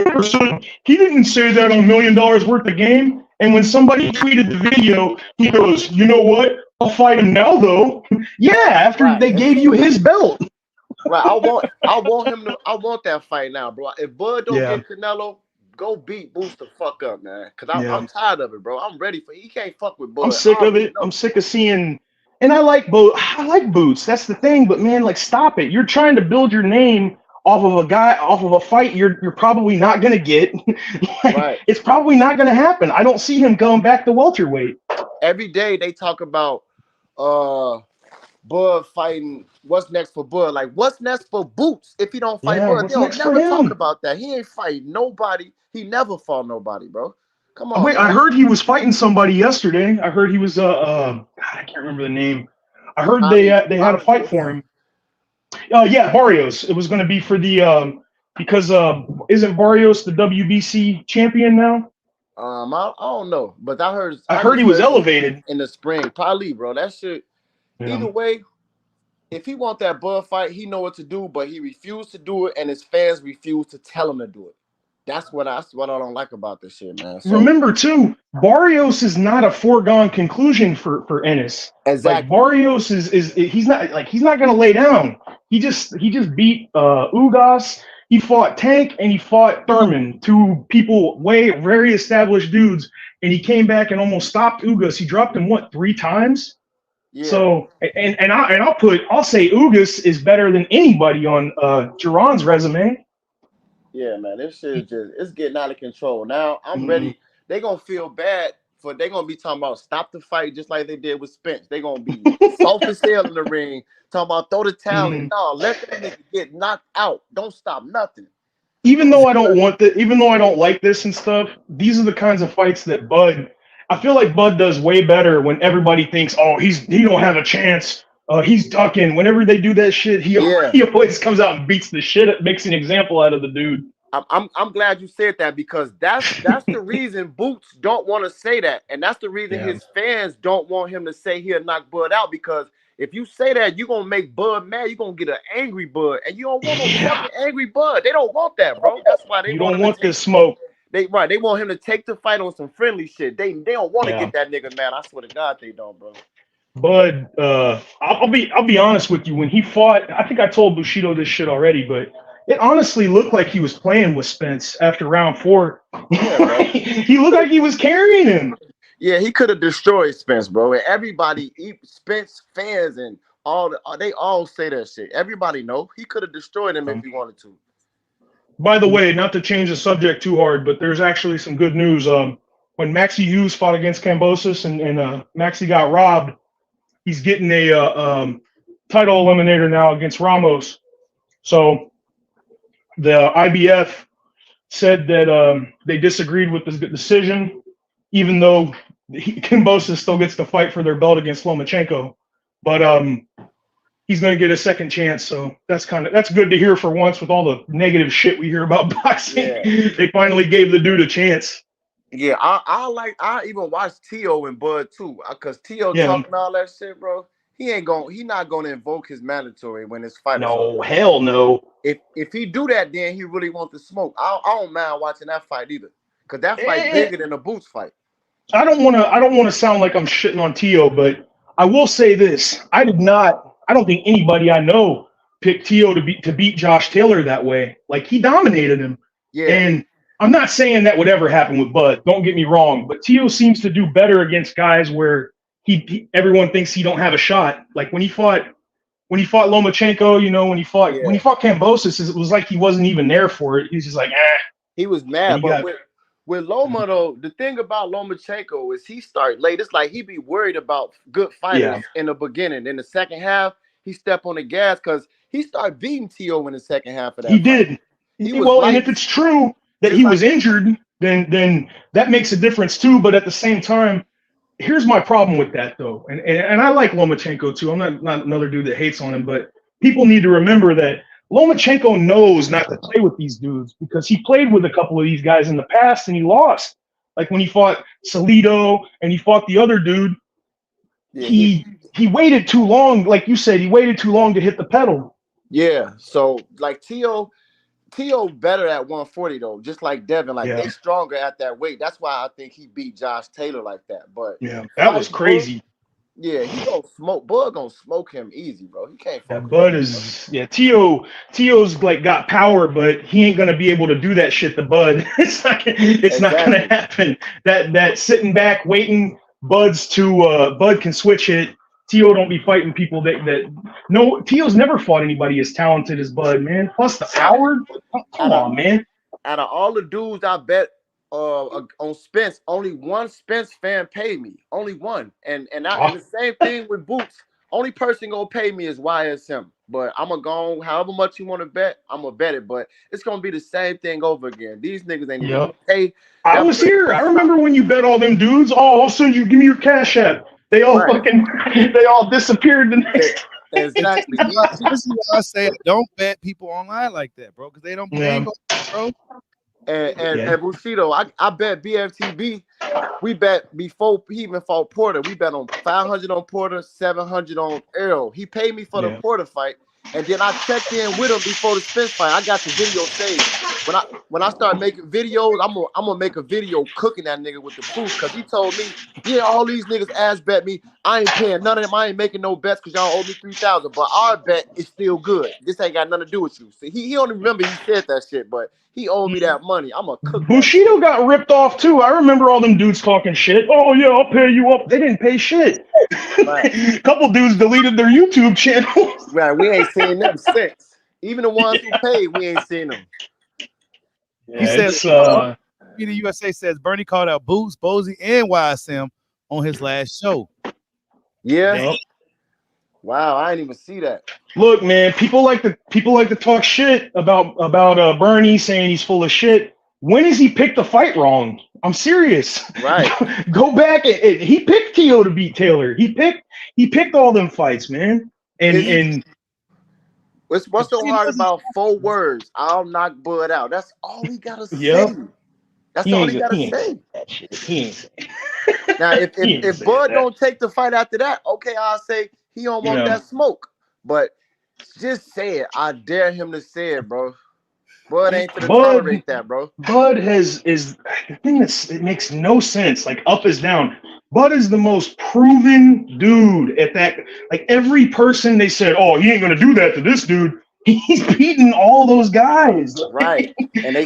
didn't say that on $1 million worth of game. And when somebody tweeted the video, he goes, "You know what? I'll fight him now, though." Yeah, after they gave you his belt. Right. I want that fight now, bro. If Bud don't get Canelo, go beat Boots the fuck up, man. Cause I'm tired of it, bro. I'm ready for. He can't fuck with Bud. I'm sick of it. I'm sick of seeing. And I like Boots. That's the thing. But man, like, stop it. You're trying to build your name off of a fight you're probably not gonna get. It's probably not gonna happen. I don't see him going back to welterweight. Every day they talk about Bud fighting. What's next for Bud? Like, what's next for Boots if he don't fight Bud? They don't never talking about that. He ain't fighting nobody. He never fought nobody, bro. Come on. Wait, man. I heard he was fighting somebody yesterday. I heard he was I can't remember the name. I heard they had a fight for him. Barrios. It was going to be for the because isn't Barrios the WBC champion now? I don't know, but I heard he was elevated in the spring. Probably, bro. That shit. Yeah. Either way, if he want that Bud fight, he know what to do, but he refused to do it, and his fans refused to tell him to do it. That's what I don't like about this shit, man. So, remember too, Barrios is not a foregone conclusion for Ennis. Exactly. Like, Barrios is he's not gonna lay down. He just beat Ugas. He fought Tank and he fought Thurman, 2 people very established dudes, and he came back and almost stopped Ugas. He dropped him 3 times. Yeah. So I'll say Ugas is better than anybody on Duran's resume. Yeah, man, this shit is it's getting out of control. Now I'm Mhm. ready. They gonna feel bad for they gonna be talking about stop the fight just like they did with Spence. They gonna be soft as hell in the ring, talking about throw the towel in. No, let that nigga get knocked out. Don't stop nothing. Even though I don't like this and stuff, these are the kinds of fights that I feel like Bud does way better when everybody thinks, oh, he don't have a chance. He's ducking. Whenever they do that shit, he always comes out and beats the shit, makes an example out of the dude. I'm glad you said that because that's the reason Boots don't want to say that, and that's the reason his fans don't want him to say he'll knock Bud out, because if you say that, you're gonna make Bud mad. You're gonna get an angry Bud, and you don't want no fucking angry Bud. They don't want that, bro. That's why they don't want this smoke. They want him to take the fight on some friendly shit. They don't want to get that nigga mad. I swear to God, they don't, bro. Bud, I'll be honest with you. When he fought, I think I told Bushido this shit already, but it honestly looked like he was playing with Spence after round 4. Yeah, he looked like he was carrying him. Yeah, he could have destroyed Spence, bro. And everybody, Spence fans and they all say that shit. Everybody know he could have destroyed him if he wanted to. By the way, not to change the subject too hard, but there's actually some good news. When Maxie Hughes fought against Kambosos and Maxie got robbed, he's getting a title eliminator now against Ramos. So the IBF said that they disagreed with the decision, even though Kambosos still gets to fight for their belt against Lomachenko. But he's going to get a second chance, so that's good to hear for once with all the negative shit we hear about boxing. Yeah. They finally gave the dude a chance. Yeah, I even watched Tszyu and Bud too, because Tszyu talking all that shit, bro. He not gonna invoke his mandatory when it's fight. No, hell no. If he do that, then he really wants to smoke. I don't mind watching that fight either, because that fight bigger than the Boots fight. I don't want to sound like I'm shitting on Tszyu, but I will say this: I don't think anybody I know picked Tszyu to beat Josh Taylor that way. Like, he dominated him. Yeah. And I'm not saying that would ever happen with Bud. Don't get me wrong, but Tszyu seems to do better against guys where everyone thinks he don't have a shot. Like when he fought Lomachenko, when he fought Kambosos, it was like he wasn't even there for it. He's just like, He was mad, but with Loma though, the thing about Lomachenko is he start late. It's like he be worried about good fighters in the beginning. In the second half, he stepped on the gas because he started beating Tszyu in the second half of that. He did. And if it's true that he was injured, then that makes a difference too. But at the same time, here's my problem with that though, and I like Lomachenko too. I'm not another dude that hates on him, but people need to remember that Lomachenko knows not to play with these dudes because he played with a couple of these guys in the past and he lost. Like when he fought Salido and he fought the other dude, he waited too long. Like you said, he waited too long to hit the pedal. Yeah. So like Tszyu better at 140 though, just like Devin. Like they stronger at that weight. That's why I think he beat Josh Taylor like that. But that was crazy. Yeah, he gonna smoke. Bud gonna smoke him easy, bro. He can't. Bud is Tio's like got power, but he ain't gonna be able to do that shit to Bud. It's not gonna happen. That sitting back waiting, Bud can switch it. Tszyu don't be fighting people Tio's never fought anybody as talented as Bud, man. Plus the power. Come on, man. Out of all the dudes I bet on Spence, only one Spence fan paid me. Only one. And the same thing with Boots. Only person gonna pay me is YSM. But I'm gonna go however much you want to bet, I'm gonna bet it. But it's gonna be the same thing over again. These niggas ain't even pay. I was here. I remember when you bet all them dudes. All of a sudden you give me your cash app. They all disappeared the next. Exactly. This is why I say don't bet people online like that, bro, because they don't believe, bro. And Bushido, I bet BFTB. We bet before he even fought Porter. We bet on 500 on Porter, 700 on Errol. He paid me for the Porter fight, and then I checked in with him before the Spence fight. I got the video saved. when I start making videos, I'm gonna make a video cooking that nigga with the proof, because he told me, yeah, all these niggas ass bet me. I ain't paying none of them. I ain't making no bets because y'all owe me 3,000. But our bet is still good. This ain't got nothing to do with you. See, he don't remember he said that shit, but he owed me that money. I'm gonna cook. Bushido got ripped off too. I remember all them dudes talking shit. Oh yeah, I'll pay you up. They didn't pay shit. Right. A couple dudes deleted their YouTube channels. Right, we ain't seen them since. Even the ones who paid, we ain't seen them. Yeah, He says, the USA says Bernie called out Boots, Bozy, and YSM on his last show. Yeah. Yep. Wow, I didn't even see that. Look, man, people like to talk shit about Bernie, saying he's full of shit. When has he picked the fight wrong? I'm serious. Right. Go back. He picked Tszyu to beat Taylor. He picked all them fights, man. And what's so hard about 4 words? I'll knock Bud out. That's all he gotta say. Yep. That's all he gotta say. That shit. He ain't saying. Now, if Bud don't take the fight after that, okay, I'll say he don't want that smoke. But just say it. I dare him to say it, bro. Bud ain't gonna tolerate that, bro. Bud is the thing it makes no sense. Like, up is down. Bud is the most proven dude at that. Like, every person they said, oh, he ain't gonna do that to this dude. He's beating all those guys. Right. And they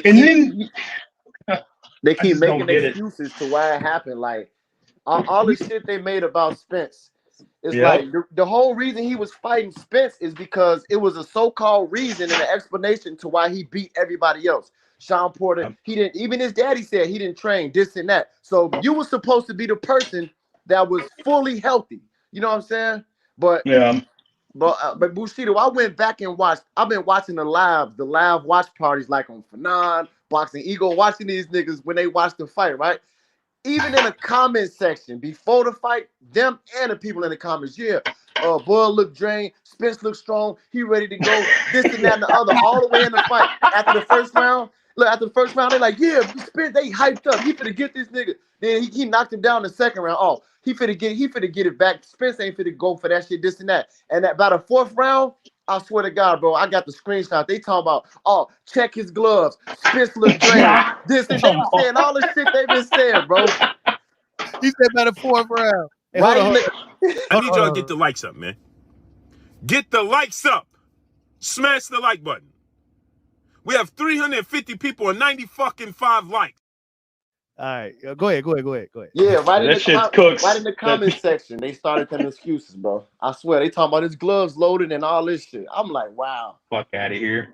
keep making excuses to why it happened. Like, all the shit they made about Spence. It's like the whole reason he was fighting Spence is because it was a so-called reason and an explanation to why he beat everybody else. Sean Porter, he didn't, even his daddy said he didn't train this and that. So you were supposed to be the person that was fully healthy. You know what I'm saying? But Bushido, I went back and watched. I've been watching the live watch parties like on Fanon, Boxing Ego, watching these niggas when they watch the fight, right? Even in the comment section before the fight, them and the people in the comments, Bud look drained, Spence looks strong, he ready to go, this and that and the other, all the way in the fight. After the first round, they're like, yeah, Spence, they hyped up, he finna get this nigga. Then he knocked him down in the second round. Oh, he finna get it back. Spence ain't finna go for that shit, this and that. And by the 4th round, I swear to God, bro, I got the screenshot. They talking about, oh, check his gloves. Spence look drained. This and they been saying all the shit they been saying, bro. He said by the 4th round. Hey, I need y'all to get the likes up, man. Get the likes up. Smash the like button. We have 350 people and 95 likes. All right, go ahead. Yeah, right in the Right comment section, they started them excuses, bro. I swear, they talking about his gloves loaded and all this shit. I'm like, wow. Fuck out of here.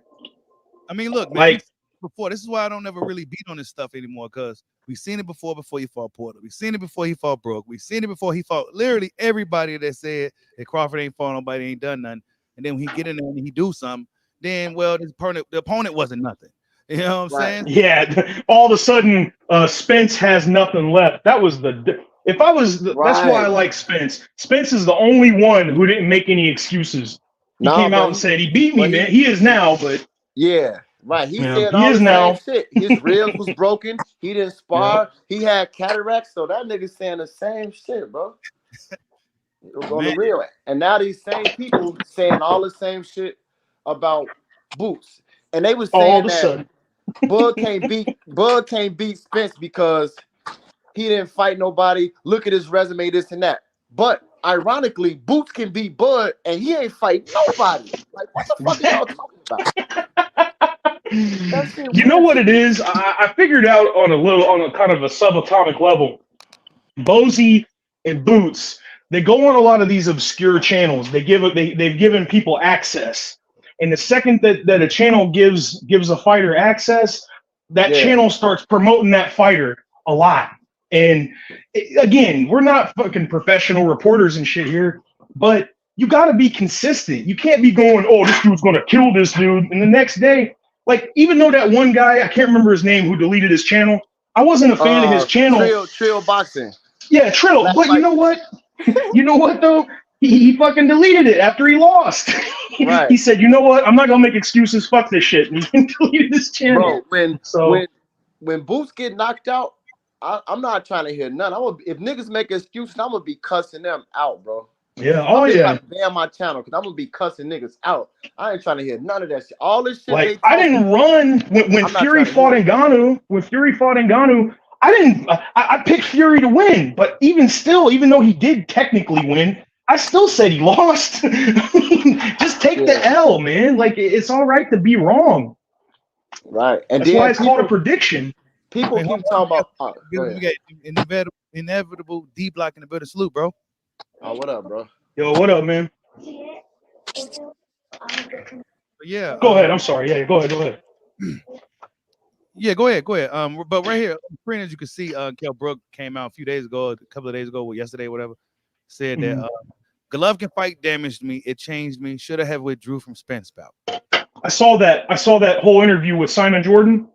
I mean, look, man. Before, this is why I don't ever really beat on this stuff anymore, because we've seen it before he fought Porter. We've seen it before he fought Brooke. We've seen it before he fought literally everybody that said that Crawford ain't fought nobody, ain't done nothing. And then when he get in there and he do something, then, well, the opponent wasn't nothing. You know what I'm saying? Yeah. All of a sudden, Spence has nothing left. That was that's why I like Spence. Spence is the only one who didn't make any excuses. He came out and said he beat me, man. He is now, but yeah. Right, he said all the same shit. His ribs was broken. He didn't spar. He had cataracts. So that nigga saying the same shit, bro. It was on the real. And now these same people saying all the same shit about Boots. And they was saying that Bud can't beat Spence because he didn't fight nobody. Look at his resume, this and that. But ironically, Boots can beat Bud and he ain't fight nobody. Like, what the fuck are y'all talking about? You know what it is? I figured out on a kind of a subatomic level. Bozy and Boots, they go on a lot of these obscure channels. They've given people access. And the second that a channel gives a fighter access, that channel starts promoting that fighter a lot. And again, we're not fucking professional reporters and shit here, but you got to be consistent. You can't be going, oh, this dude's going to kill this dude. And the next day, like, even though that one guy, I can't remember his name, who deleted his channel, I wasn't a fan of his channel. Trill Boxing. Yeah, Trill. But you know what? You know what, though? He fucking deleted it after he lost. Right. He said, you know what? I'm not going to make excuses. Fuck this shit. And he deleted his channel. Bro, when Boots get knocked out, I'm not trying to hear none. If niggas make excuses, I'm going to be cussing them out, bro. Yeah. Oh I'm just yeah. about to ban my channel because I'm gonna be cussing niggas out. I ain't trying to hear none of that shit. All this shit Like they I talking, didn't run when I'm not Fury trying to fought hear. Ngannou. When Fury fought Ngannou, I didn't. I picked Fury to win, but even still, even though he did technically win, I still said he lost. Just take the Yeah, L, man. Like it's all right to be wrong. right. And That's why then it's called a prediction. people Hey, hold keep on, talking about. Go we ahead. got inevitable D block in the building. Salute, bro. Oh, what up, bro? Yo, what up, man? But yeah, Go ahead. I'm sorry. Yeah, go ahead. Go ahead. yeah, go ahead. But right here, on the screen, as you can see, Kell Brook came out a few days ago, a couple of days ago, or yesterday, whatever, said that Golovkin fight damaged me. It changed me. Should have withdrew from Spence bout. I saw that. I saw that whole interview with Simon Jordan.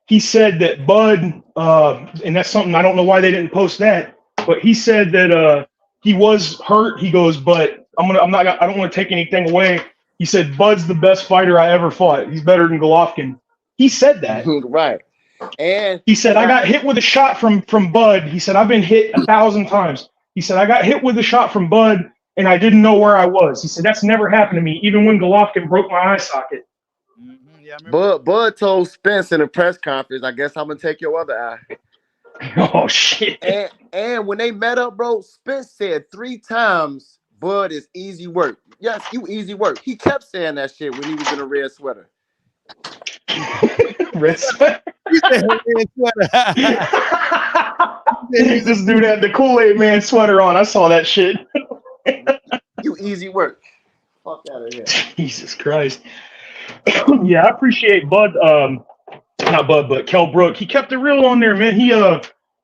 He said that Bud, and that's something I don't know why they didn't post that, but he said that he was hurt. He goes, but I don't want to take anything away. He said Bud's the best fighter I ever fought. He's better than Golovkin. He said that. Right. And He said I got hit with a shot from Bud. He said I've been hit 1,000 times. He said I got hit with a shot from Bud and I didn't know where I was. He said that's never happened to me, even when Golovkin broke my eye socket. Yeah, I remember. Bud told Spence in a press conference, I guess I'm gonna take your other eye. Oh shit. And when they met up, bro, Spence said 3 times Bud is easy work. Yes, you easy work. He kept saying that shit when he was in a red sweater. Red sweater. He said red sweater. This dude had the Kool-Aid Man sweater on. I saw that shit. You easy work. Fuck out of here. Jesus Christ. Yeah, I appreciate Bud. Not Bud, but Kell Brook. He kept it real on there, man.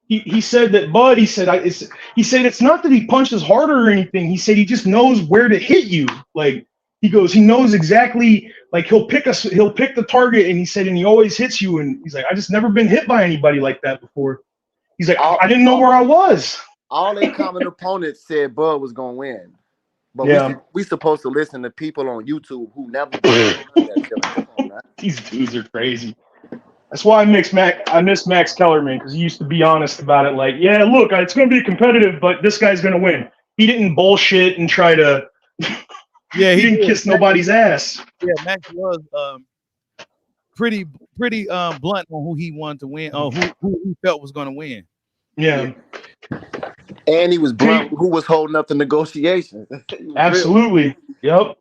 He said that Bud. He said it's not that he punches harder or anything. He said he just knows where to hit you. Like he goes, he knows exactly. Like he'll pick the target, and he said, and he always hits you. And he's like, I just never been hit by anybody like that before. He's like, I didn't know where I was. All their common opponents said Bud was gonna win. But Yeah. we supposed to listen to people on YouTube who never that shit. Come on, man. These dudes are crazy. That's why I miss Max Kellerman, because he used to be honest about it. Like, yeah, look, it's going to be competitive, but this guy's going to win. He didn't bullshit and try to. Yeah, he didn't kiss nobody's ass. Yeah, Max was pretty blunt on who he wanted to win, who he felt was going to win. Yeah. And he was blunt who was holding up the negotiations. Absolutely. Yep.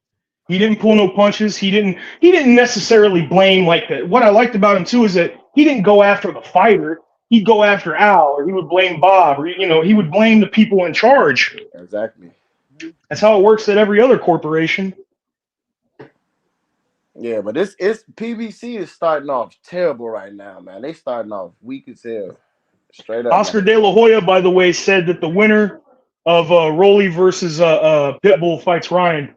He didn't pull no punches. He didn't necessarily blame like that. What I liked about him too is that he didn't go after the fighter. He'd go after Al, or he would blame Bob, or he would blame the people in charge. Exactly. That's how it works at every other corporation. Yeah, but it's PBC is starting off terrible right now, man. They starting off weak as hell. Straight up. Oscar De La Hoya, by the way, said that the winner of Rolly versus Pitbull fights Ryan.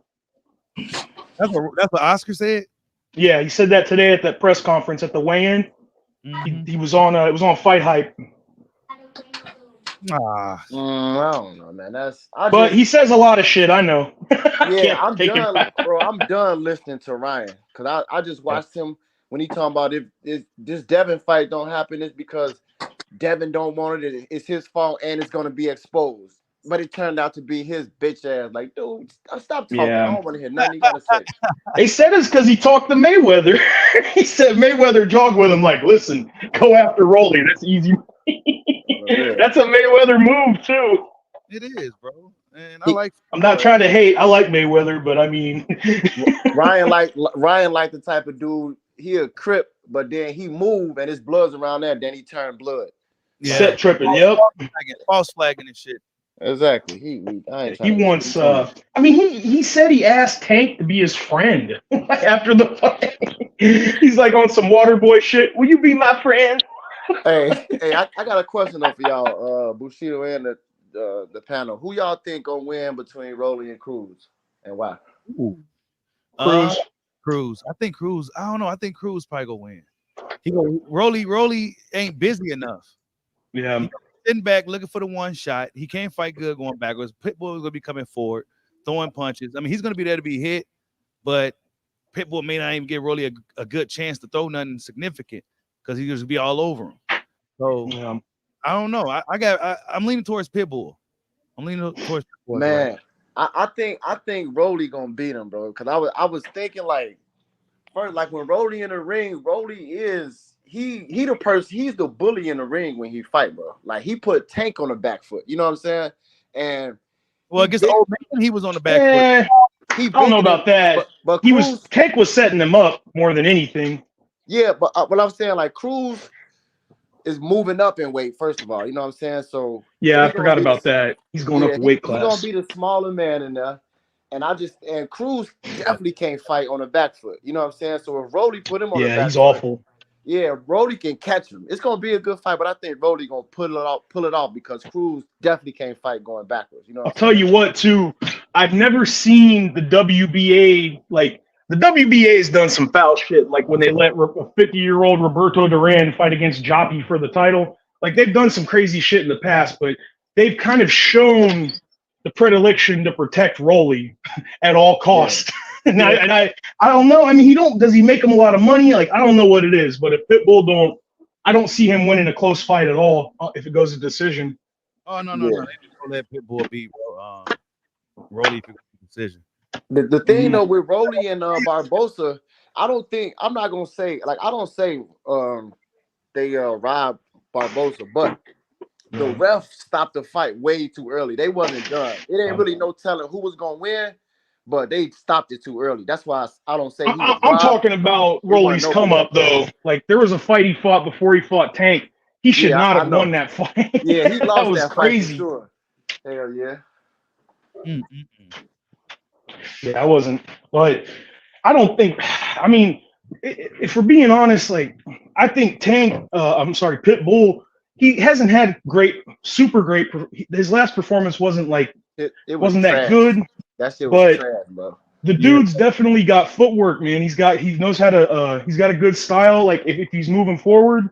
That's what Oscar said. Yeah, he said that today at that press conference at the weigh-in. He was on. It was on Fight Hype. I don't know, man. But he says a lot of shit. I know. Yeah, I'm done, bro. I'm done listening to Ryan because I just watched him when he talking about if this Devin fight don't happen, it's because Devin don't want it. It's his fault and it's gonna be exposed. But it turned out to be his bitch ass. Like, dude, stop talking. I don't want to hear nothing you gotta say. They said it's because he talked to Mayweather. He said Mayweather jogged with him like, listen, go after Rolly. That's easy. That's a Mayweather move too. It is, bro. And I'm not trying to hate. I like Mayweather, but I mean, Ryan like the type of dude. He a Crip, but then he move and his blood's around there. Then he turn blood. Yeah. Set tripping. Yep. False flagging and shit. Exactly. He wants. I mean, he said he asked Tank to be his friend after the fight. He's like on some water boy shit. Will you be my friend? hey, I got a question though for y'all, Bushido and the panel. Who y'all think gonna win between Rolly and Cruz, and why? Cruz. I think Cruz. I don't know. I think Cruz probably gonna win. He go Rolly ain't busy enough. Yeah. He sitting back looking for the one shot. He can't fight good going backwards. Pitbull is gonna be coming forward, throwing punches. I mean, he's gonna be there to be hit, but Pitbull may not even give Rolly a good chance to throw nothing significant because he's just be all over him. So I don't know. I'm leaning towards Pitbull. I'm leaning towards Pit Bull. Man, Right. I think Rolly gonna beat him, bro. Cause I was thinking like first, like when Rolly in the ring, Rolly is he the person, he's the bully in the ring when he fight, bro. Like he put Tank on the back foot. You know what I'm saying? And Well, against Old Man, he was on the back foot. he I don't know about that. but Cruz, Tank was setting them up more than anything. Yeah, but what I'm saying, like Cruz is moving up in weight, first of all. You know what I'm saying? So yeah, I forgot about that. He's going up a weight class. He's gonna be the smaller man in there. And Cruz definitely can't fight on the back foot. You know what I'm saying? So if Rolly put him on the back foot, he's awful. Yeah, Rolly can catch him. It's gonna be a good fight, but I think Rolly gonna pull it off because Cruz definitely can't fight going backwards. You know, I'll tell you what, too. I've never seen the WBA like the WBA has done some foul shit, like when they let a 50-year-old Roberto Duran fight against Joppy for the title. Like they've done some crazy shit in the past, but they've kind of shown the predilection to protect Rolly at all costs. Yeah. and I don't know. I mean, does he make him a lot of money? Like, I don't know what it is, but if Pitbull I don't see him winning a close fight at all if it goes to decision. Oh, no. They just don't let Pitbull beat Rolly for decision. The thing though with Rolly and Barbosa, I don't say they robbed Barbosa, but the ref stopped the fight way too early. They wasn't done. It ain't really no telling who was gonna win, but they stopped it too early. That's why I don't say he was I'm talking about Rolly's come up though. Like there was a fight he fought before he fought Tank. He should not have won that fight. Yeah, he lost that was crazy. Fight for sure. Hell yeah. Yeah, I wasn't, but I don't think. I mean, if we're being honest, like I think Pitbull, he hasn't had super great. His last performance wasn't like it wasn't that good. That shit was trash, bro. The dude's definitely got footwork, man. He knows how to. He's got a good style. Like if he's moving forward,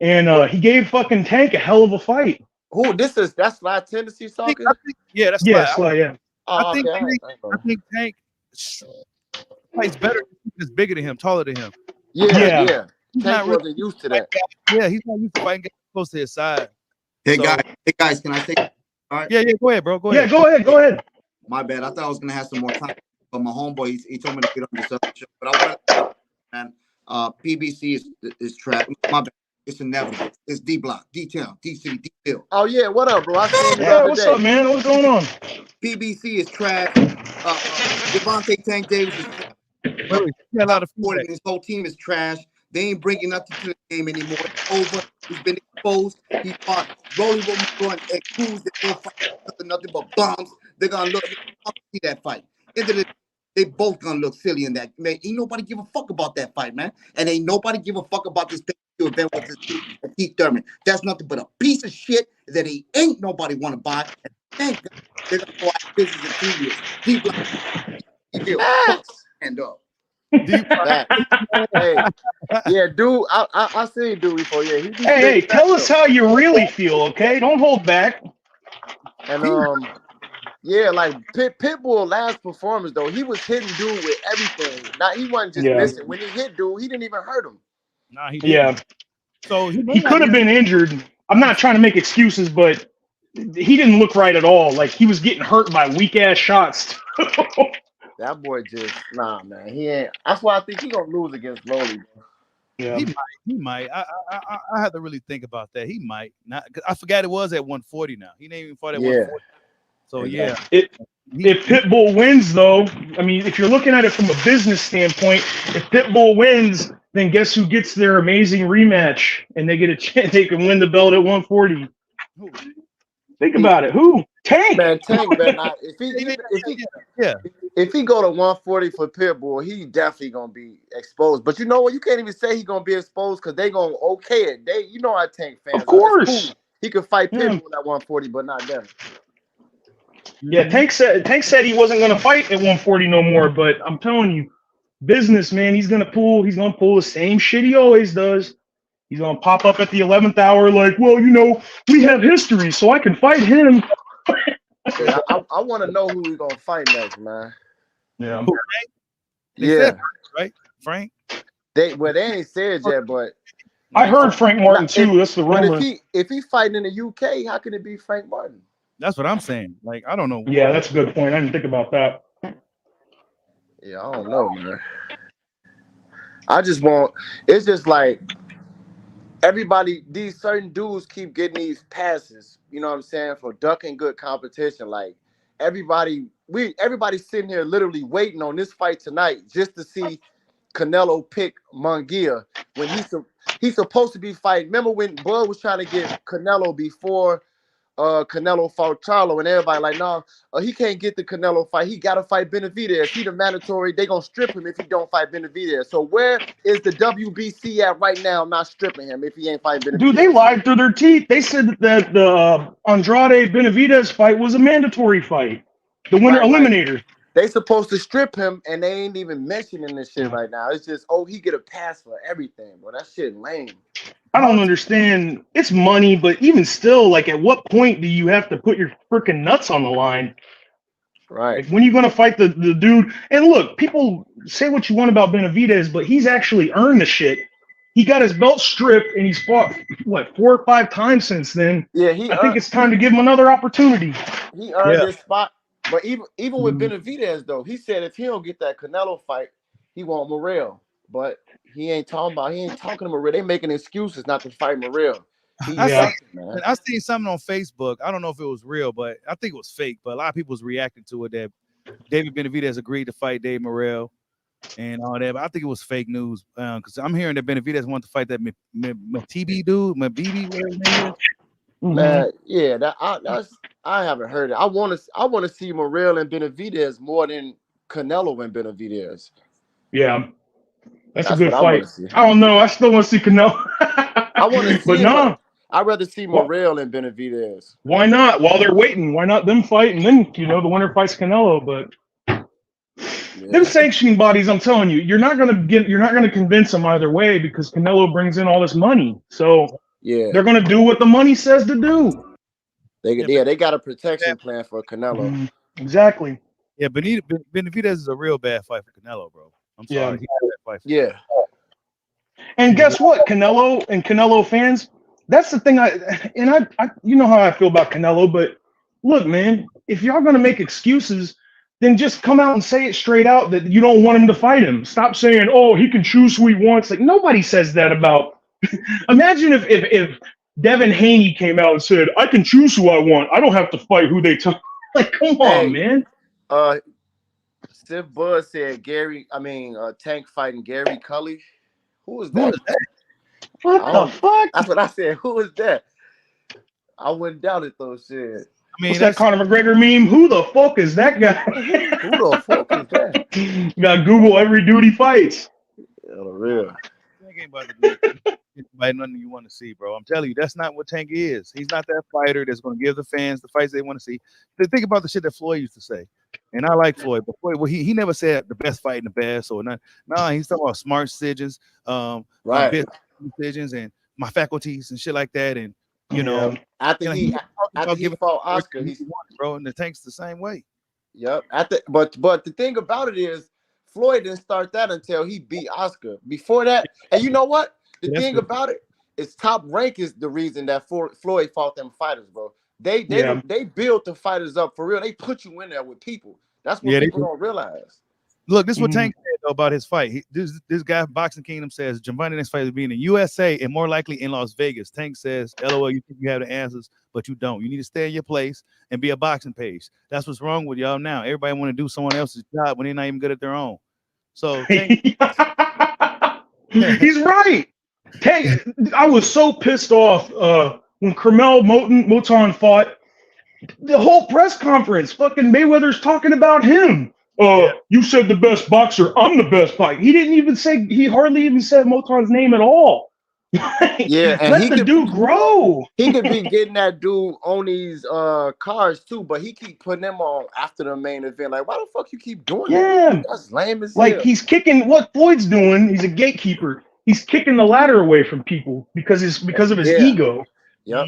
and he gave fucking Tank a hell of a fight. Who that's Slide Tennessee talking? Slide. Yeah. I think Tank fights better. He's bigger than him, taller than him. Yeah. Tank wasn't used to that. Yeah, he's not used to fighting close to his side. Hey guys, can I say? All right. Yeah, go ahead, bro. Go ahead. Yeah, go ahead. My bad. I thought I was gonna have some more time, but my homeboy he told me to get on this other show. But I want to, PBC is trash. My bad. It's inevitable. It's D Block, D-Town, D-City, D-Bill. Oh yeah, what up, bro? What's up, man? What's going on? PBC is trash. Devontae Tank Davis is trash. His whole team is trash. They ain't bringing nothing to the game anymore. It's over. He's been exposed. He fought Rolly Romero and Cruz. They both fight nothing but bombs. They're gonna look. See that fight. They both gonna look silly in that. Man, ain't nobody give a fuck about that fight, man. And ain't nobody give a fuck about this event with this Thurman. That's nothing but a piece of shit that ain't nobody want to buy. And thank God they're gonna go out of business in 2 years. Stand up. Hey, yeah, dude. I seen dude before. Yeah, hey, tell us how you really feel, okay? Don't hold back. And yeah, like Pitbull last performance though, he was hitting dude with everything. He wasn't just missing. When he hit dude, he didn't even hurt him. Nah, he didn't. Yeah. So he could have been injured. I'm not trying to make excuses, but he didn't look right at all. Like he was getting hurt by weak ass shots. That boy just man. He ain't. That's why I think he gonna lose against Rolly. Yeah, he might. I have to really think about that. He might not. Cause I forgot it was at 140 now. He didn't even fight at 140. So yeah. If Pitbull wins, though, I mean, if you're looking at it from a business standpoint, if Pitbull wins, then guess who gets their amazing rematch and they get a chance? They can win the belt at 140. Think about it. Who? Tank. Man, Tank. Man, if he go to 140 for Pitbull, he definitely gonna be exposed. But you know what? You can't even say he gonna be exposed because they gonna okay it. You know our Tank fans. Of course, cool. He could fight Pitbull at 140, but not them. Yeah, Tank said he wasn't gonna fight at 140 no more. But I'm telling you, business man, he's gonna pull the same shit he always does. He's gonna pop up at the 11th hour, like, well, we have history, so I can fight him. Yeah, I want to know who he's gonna fight next, man. Yeah. Said, right, Frank. They ain't said yet, but I heard Frank Martin too. That's the rumor. But if he fighting in the UK, how can it be Frank Martin? That's what I'm saying. Like, I don't know. Yeah, that's a good point. I didn't think about that. Yeah, I don't know, man. I just want. It's just like everybody. These certain dudes keep getting these passes. You know what I'm saying, for ducking good competition. Like everybody's sitting here literally waiting on this fight tonight just to see Canelo pick Munguia when he's supposed to be fighting. Remember when Bud was trying to get Canelo before Canelo fought Charlo, and everybody like, no, he can't get the Canelo fight. He got to fight Benavidez. He the mandatory. They gonna strip him if he don't fight Benavidez. So where is the WBC at right now? Not stripping him if he ain't fighting Benavidez. Dude, they lied through their teeth. They said that the Andrade Benavidez fight was a mandatory fight. The winner eliminator. They supposed to strip him, and they ain't even mentioning this shit right now. It's just, he get a pass for everything, bro. That shit lame. I don't understand. It's money, but even still, like, at what point do you have to put your freaking nuts on the line? Right. Like, when are you going to fight the dude? And look, people say what you want about Benavidez, but he's actually earned the shit. He got his belt stripped, and he's fought, 4 or 5 times since then. Yeah, I think it's time to give him another opportunity. He earned his spot. But even with Benavidez, though, he said if he don't get that Canelo fight, he want Morrell. But he ain't talking to Morrell. They making excuses not to fight Morrell. I seen something on Facebook. I don't know if it was real, but I think it was fake. But a lot of people was reacting to it that David Benavidez agreed to fight Dave Morrell and all that. But I think it was fake news because I'm hearing that Benavidez wanted to fight that TB dude, Mabibi, whatever his name is. Man, yeah, I haven't heard it. I want to see Morrell and Benavidez more than Canelo and Benavidez. Yeah, that's a good fight. I don't know. I still want to see Canelo. I want to see, but no, I'd rather see Morrell and Benavidez. Why not? While they're waiting, why not them fight and then the winner fights Canelo? But them sanctioning bodies, I'm telling you, you're not gonna convince them either way because Canelo brings in all this money. So they're gonna do what the money says to do. They got a protection plan for Canelo. Exactly. Yeah, Benavidez is a real bad fight for Canelo, bro. I'm sorry. Yeah. And guess what? Canelo and Canelo fans, that's the thing. I you know how I feel about Canelo, but look, man, if y'all gonna make excuses, then just come out and say it straight out that you don't want him to fight him. Stop saying, oh, he can choose who he wants. Like, nobody says that about. Imagine if Devin Haney came out and said, I can choose who I want. I don't have to fight who they tell. Like, come on, man. Sif Bud said Tank fighting Gary Cully. Who is that? What the fuck? That's what I said. Who is that? I wouldn't doubt it though, shit. I mean, what's that Conor McGregor meme? Who the fuck is that guy? Who the fuck is that? You gotta Google every dude he fights. Real. Nothing you want to see, bro. I'm telling you, that's not what Tank is. He's not that fighter that's going to give the fans the fights they want to see. Think about the shit that Floyd used to say, and I like Floyd, but Floyd, he never said the best fight in the best or not. No, he's talking about smart decisions, business decisions, and my faculties and shit like that. And after he fought Oscar, he won, bro, and the Tank's the same way. Yep. But the thing about it is, Floyd didn't start that until he beat Oscar. Before that, and you know what? The thing about it is Top Rank is the reason that Floyd fought them fighters, bro. They built the fighters up for real. They put you in there with people. That's what people don't realize. Look, this is what Tank said though, about his fight. This guy, Boxing Kingdom, says Giovanni next fight will be in the USA and more likely in Las Vegas. Tank says, LOL, you think you have the answers, but you don't. You need to stay in your place and be a boxing page. That's what's wrong with y'all now. Everybody want to do someone else's job when they're not even good at their own. So Tank, he's right. Tank, I was so pissed off when Carmel Moton fought. The whole press conference, fucking Mayweather's talking about him. You said the best boxer. I'm the best fight. He hardly even said Moton's name at all. And let the dude grow. He could be getting that dude on these cards too, but he keep putting them on after the main event. Like, why the fuck you keep doing that? That's lame as hell. He's kicking what Floyd's doing. He's a gatekeeper. He's kicking the ladder away from people because of his ego. Yep.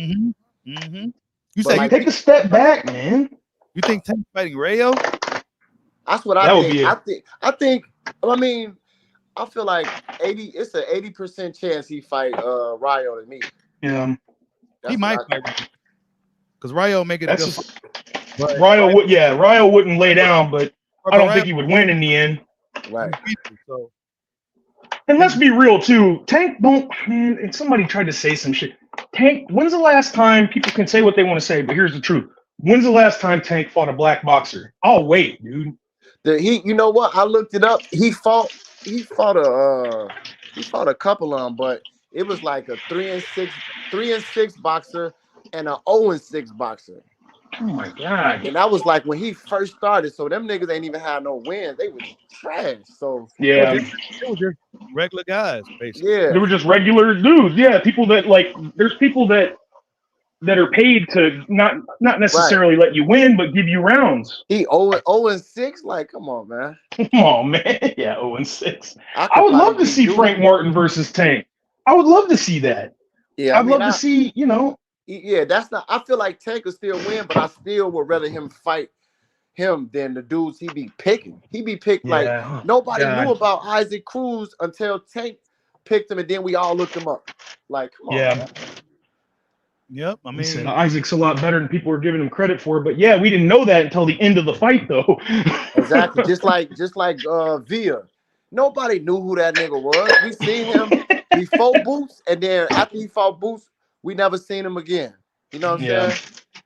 You say take a step back, man. You think Tank fighting Rayo? That's what I think. I think. I feel like it's an 80% chance he fight Rayo to me. Yeah. He might fight. because Ryo make it a good fight. But Ryo wouldn't lay down, but I don't think he would win in the end. Right. So, and let's be real too. Tank don't, man. And somebody tried to say some shit. Tank, when's the last time people can say what they want to say? But here's the truth. When's the last time Tank fought a black boxer? I'll wait, dude. You know what? I looked it up. He fought a couple of them, but it was like a 3-6 boxer and a 0-6 boxer. Oh my god! And that was like when he first started. So them niggas ain't even had no wins. They was trash. So yeah, it was just regular guys, basically. Yeah, they were just regular dudes. Yeah, people that like. There's people that are paid to not necessarily let you win, but give you rounds. He 0-6. Like, come on, man. Come on, man. Yeah, 0-6. I would love to see Frank Martin versus Tank. I would love to see that. Yeah, I'd love to see. Yeah, that's not. I feel like Tank could still win, but I still would rather him fight him than the dudes he be picking. He be picked like nobody knew about Isaac Cruz until Tank picked him, and then we all looked him up. Like, come on. Man. Yep. I mean, Isaac's a lot better than people were giving him credit for, but yeah, we didn't know that until the end of the fight, though. Exactly. Just like Villa. Nobody knew who that nigga was. We seen him before Boots, and then after he fought Boots, we never seen him again. You know what I'm saying?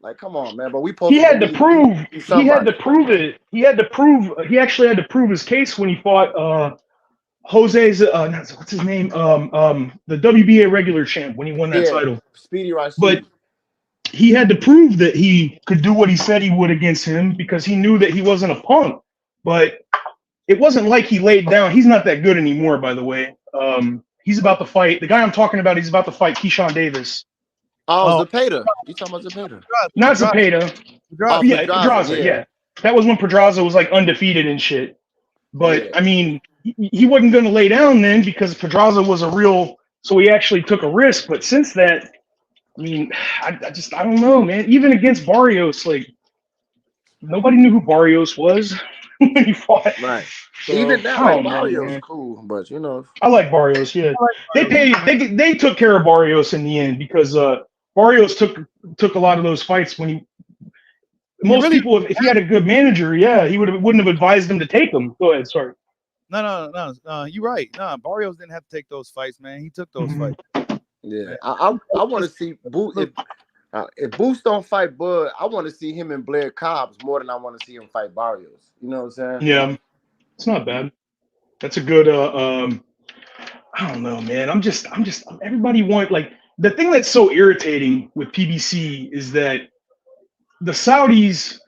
Like, come on, man. But he had to prove it. He actually had to prove his case when he fought Jose's what's his name? The WBA regular champ when he won that title. Speedy Rashid. But he had to prove that he could do what he said he would against him because he knew that he wasn't a punk. But it wasn't like he laid down. He's not that good anymore, by the way. He's about to fight. The guy I'm talking about, he's about to fight Keyshawn Davis. Oh, Zepeda. You talking about Zepeda? Not Zepeda. Pedraza. Yeah. That was when Pedraza was like undefeated and shit. But I mean, he wasn't going to lay down then because Pedraza was a real. So he actually took a risk. But since that, I mean, I don't know, man. Even against Barrios, like nobody knew who Barrios was when he fought. Right. So, even now, Barrios is cool, but I like Barrios. Yeah, they took care of Barrios in the end because Barrios took a lot of those fights when most people, if he had a good manager, he wouldn't have advised him to take them. Go ahead, sorry. No, you're right. No, Barrios didn't have to take those fights, man. He took those fights. Yeah, I want to see Boots. If Boots don't fight Bud, I want to see him and Blair Cobbs more than I want to see him fight Barrios. You know what I'm saying? Yeah, it's not bad. That's a good. I don't know, man. I'm just. Everybody like the thing that's so irritating with PBC is that the Saudis,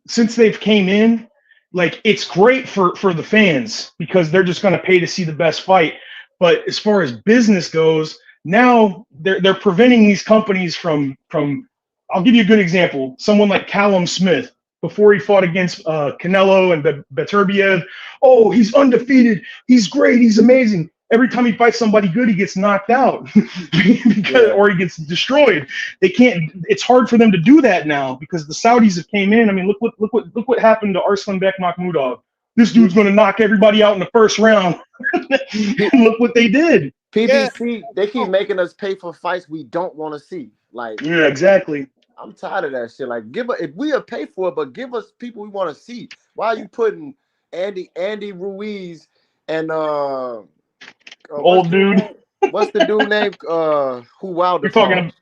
since they've came in, like it's great for the fans because they're just going to pay to see the best fight. But as far as business goes, now they're preventing these companies from. I'll give you a good example. Someone like Callum Smith, before he fought against Canelo and Beterbiev, oh, he's undefeated. He's great. He's amazing. Every time he fights somebody good, he gets knocked out or he gets destroyed. They can't. It's hard for them to do that now because the Saudis have came in. I mean, look what happened to Arslanbek Makhmudov. This dude's going to knock everybody out in the first round. Look what they did. PBC, they keep making us pay for fights we don't want to see. Like, yeah, exactly. I'm tired of that shit. Like, if we'll pay for it, but give us people we want to see. Why are you putting Andy Ruiz and old dude? What's the dude named who Wilder? You're talking about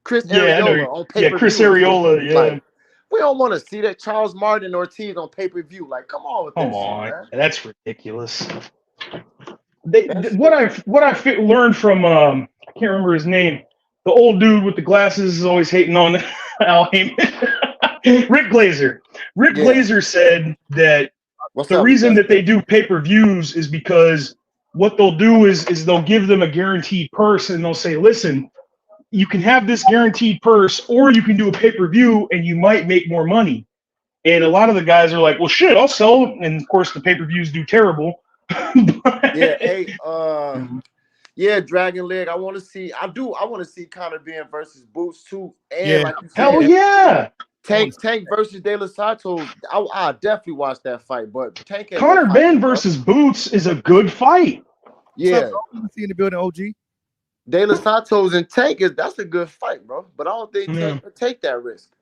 Chris Arreola on pay-per-view. Yeah, Chris Arreola. Yeah. Like, we don't want to see that Charles Martin and Ortiz on pay-per-view. Like, come on with that shit, man. That's ridiculous. What I learned from I can't remember his name. The old dude with the glasses is always hating on Al Heyman. Rick Glazer. Rick Glazer said that the reason that they do pay-per-views is because what they'll do is they'll give them a guaranteed purse and they'll say, listen, you can have this guaranteed purse or you can do a pay-per-view and you might make more money. And a lot of the guys are like, well, shit, I'll sell it. And of course the pay-per-views do terrible. Dragon Leg. I want to see Conor Benn versus Boots too. And like you said, hell yeah. Tank versus De La Santos. I definitely watched that fight, but Conor Benn versus Boots is a good fight. Yeah. See in the building, OG. De La Santos and Tank that's a good fight, bro. But I don't think Tank will take that risk.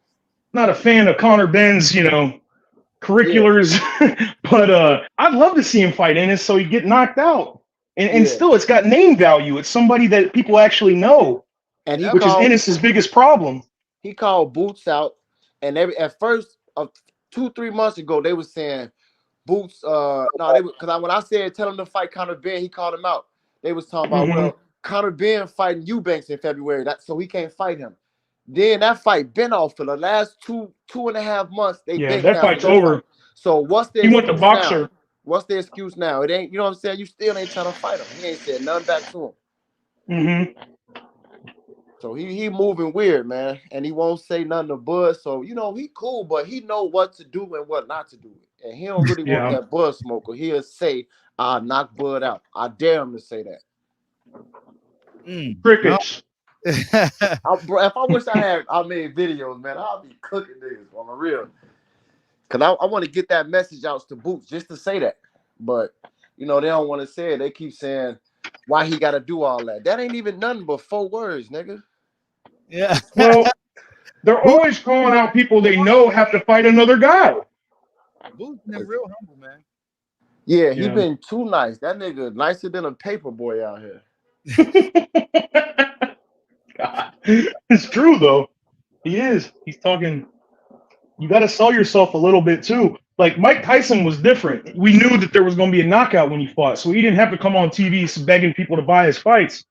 not a fan of Conor Benn's, you know, curriculars, but I'd love to see him fight Ennis so he'd get knocked out. And still, it's got name value. It's somebody that people actually know, And he which is Ennis's biggest problem. He called Boots out, and at first, 2-3 months ago, they were saying Boots. Because when I said tell him to fight Conor Benn, he called him out. They was talking about well, Conor Benn fighting Eubanks in February, so he can't fight him. Then that fight been off for the last 2.5 months. That fight's over. So what's the he went to boxer. Now? What's the excuse now? It ain't, you know what I'm saying? You still ain't trying to fight him. He ain't said nothing back to him. So he moving weird, man. And he won't say nothing to Bud. So, you know, he cool, but he know what to do and what not to do. And he don't really want that Bud smoker. He'll say, I'll knock Bud out. I dare him to say that. Crickets. Bro, if I wish I made videos, man, I'll be cooking niggas on the real. Because I want to get that message out to Boots just to say that. But, you know, they don't want to say it. They keep saying why he got to do all that. That ain't even nothing but 4 words, nigga. Yeah. Well, they're always calling out people they know have to fight another guy. Boots been real humble, man. Yeah, he been too nice. That nigga nicer than a paper boy out here. God. It's true, though. He is. He's talking. You got to sell yourself a little bit, too. Like, Mike Tyson was different. We knew that there was going to be a knockout when he fought, so he didn't have to come on TV begging people to buy his fights.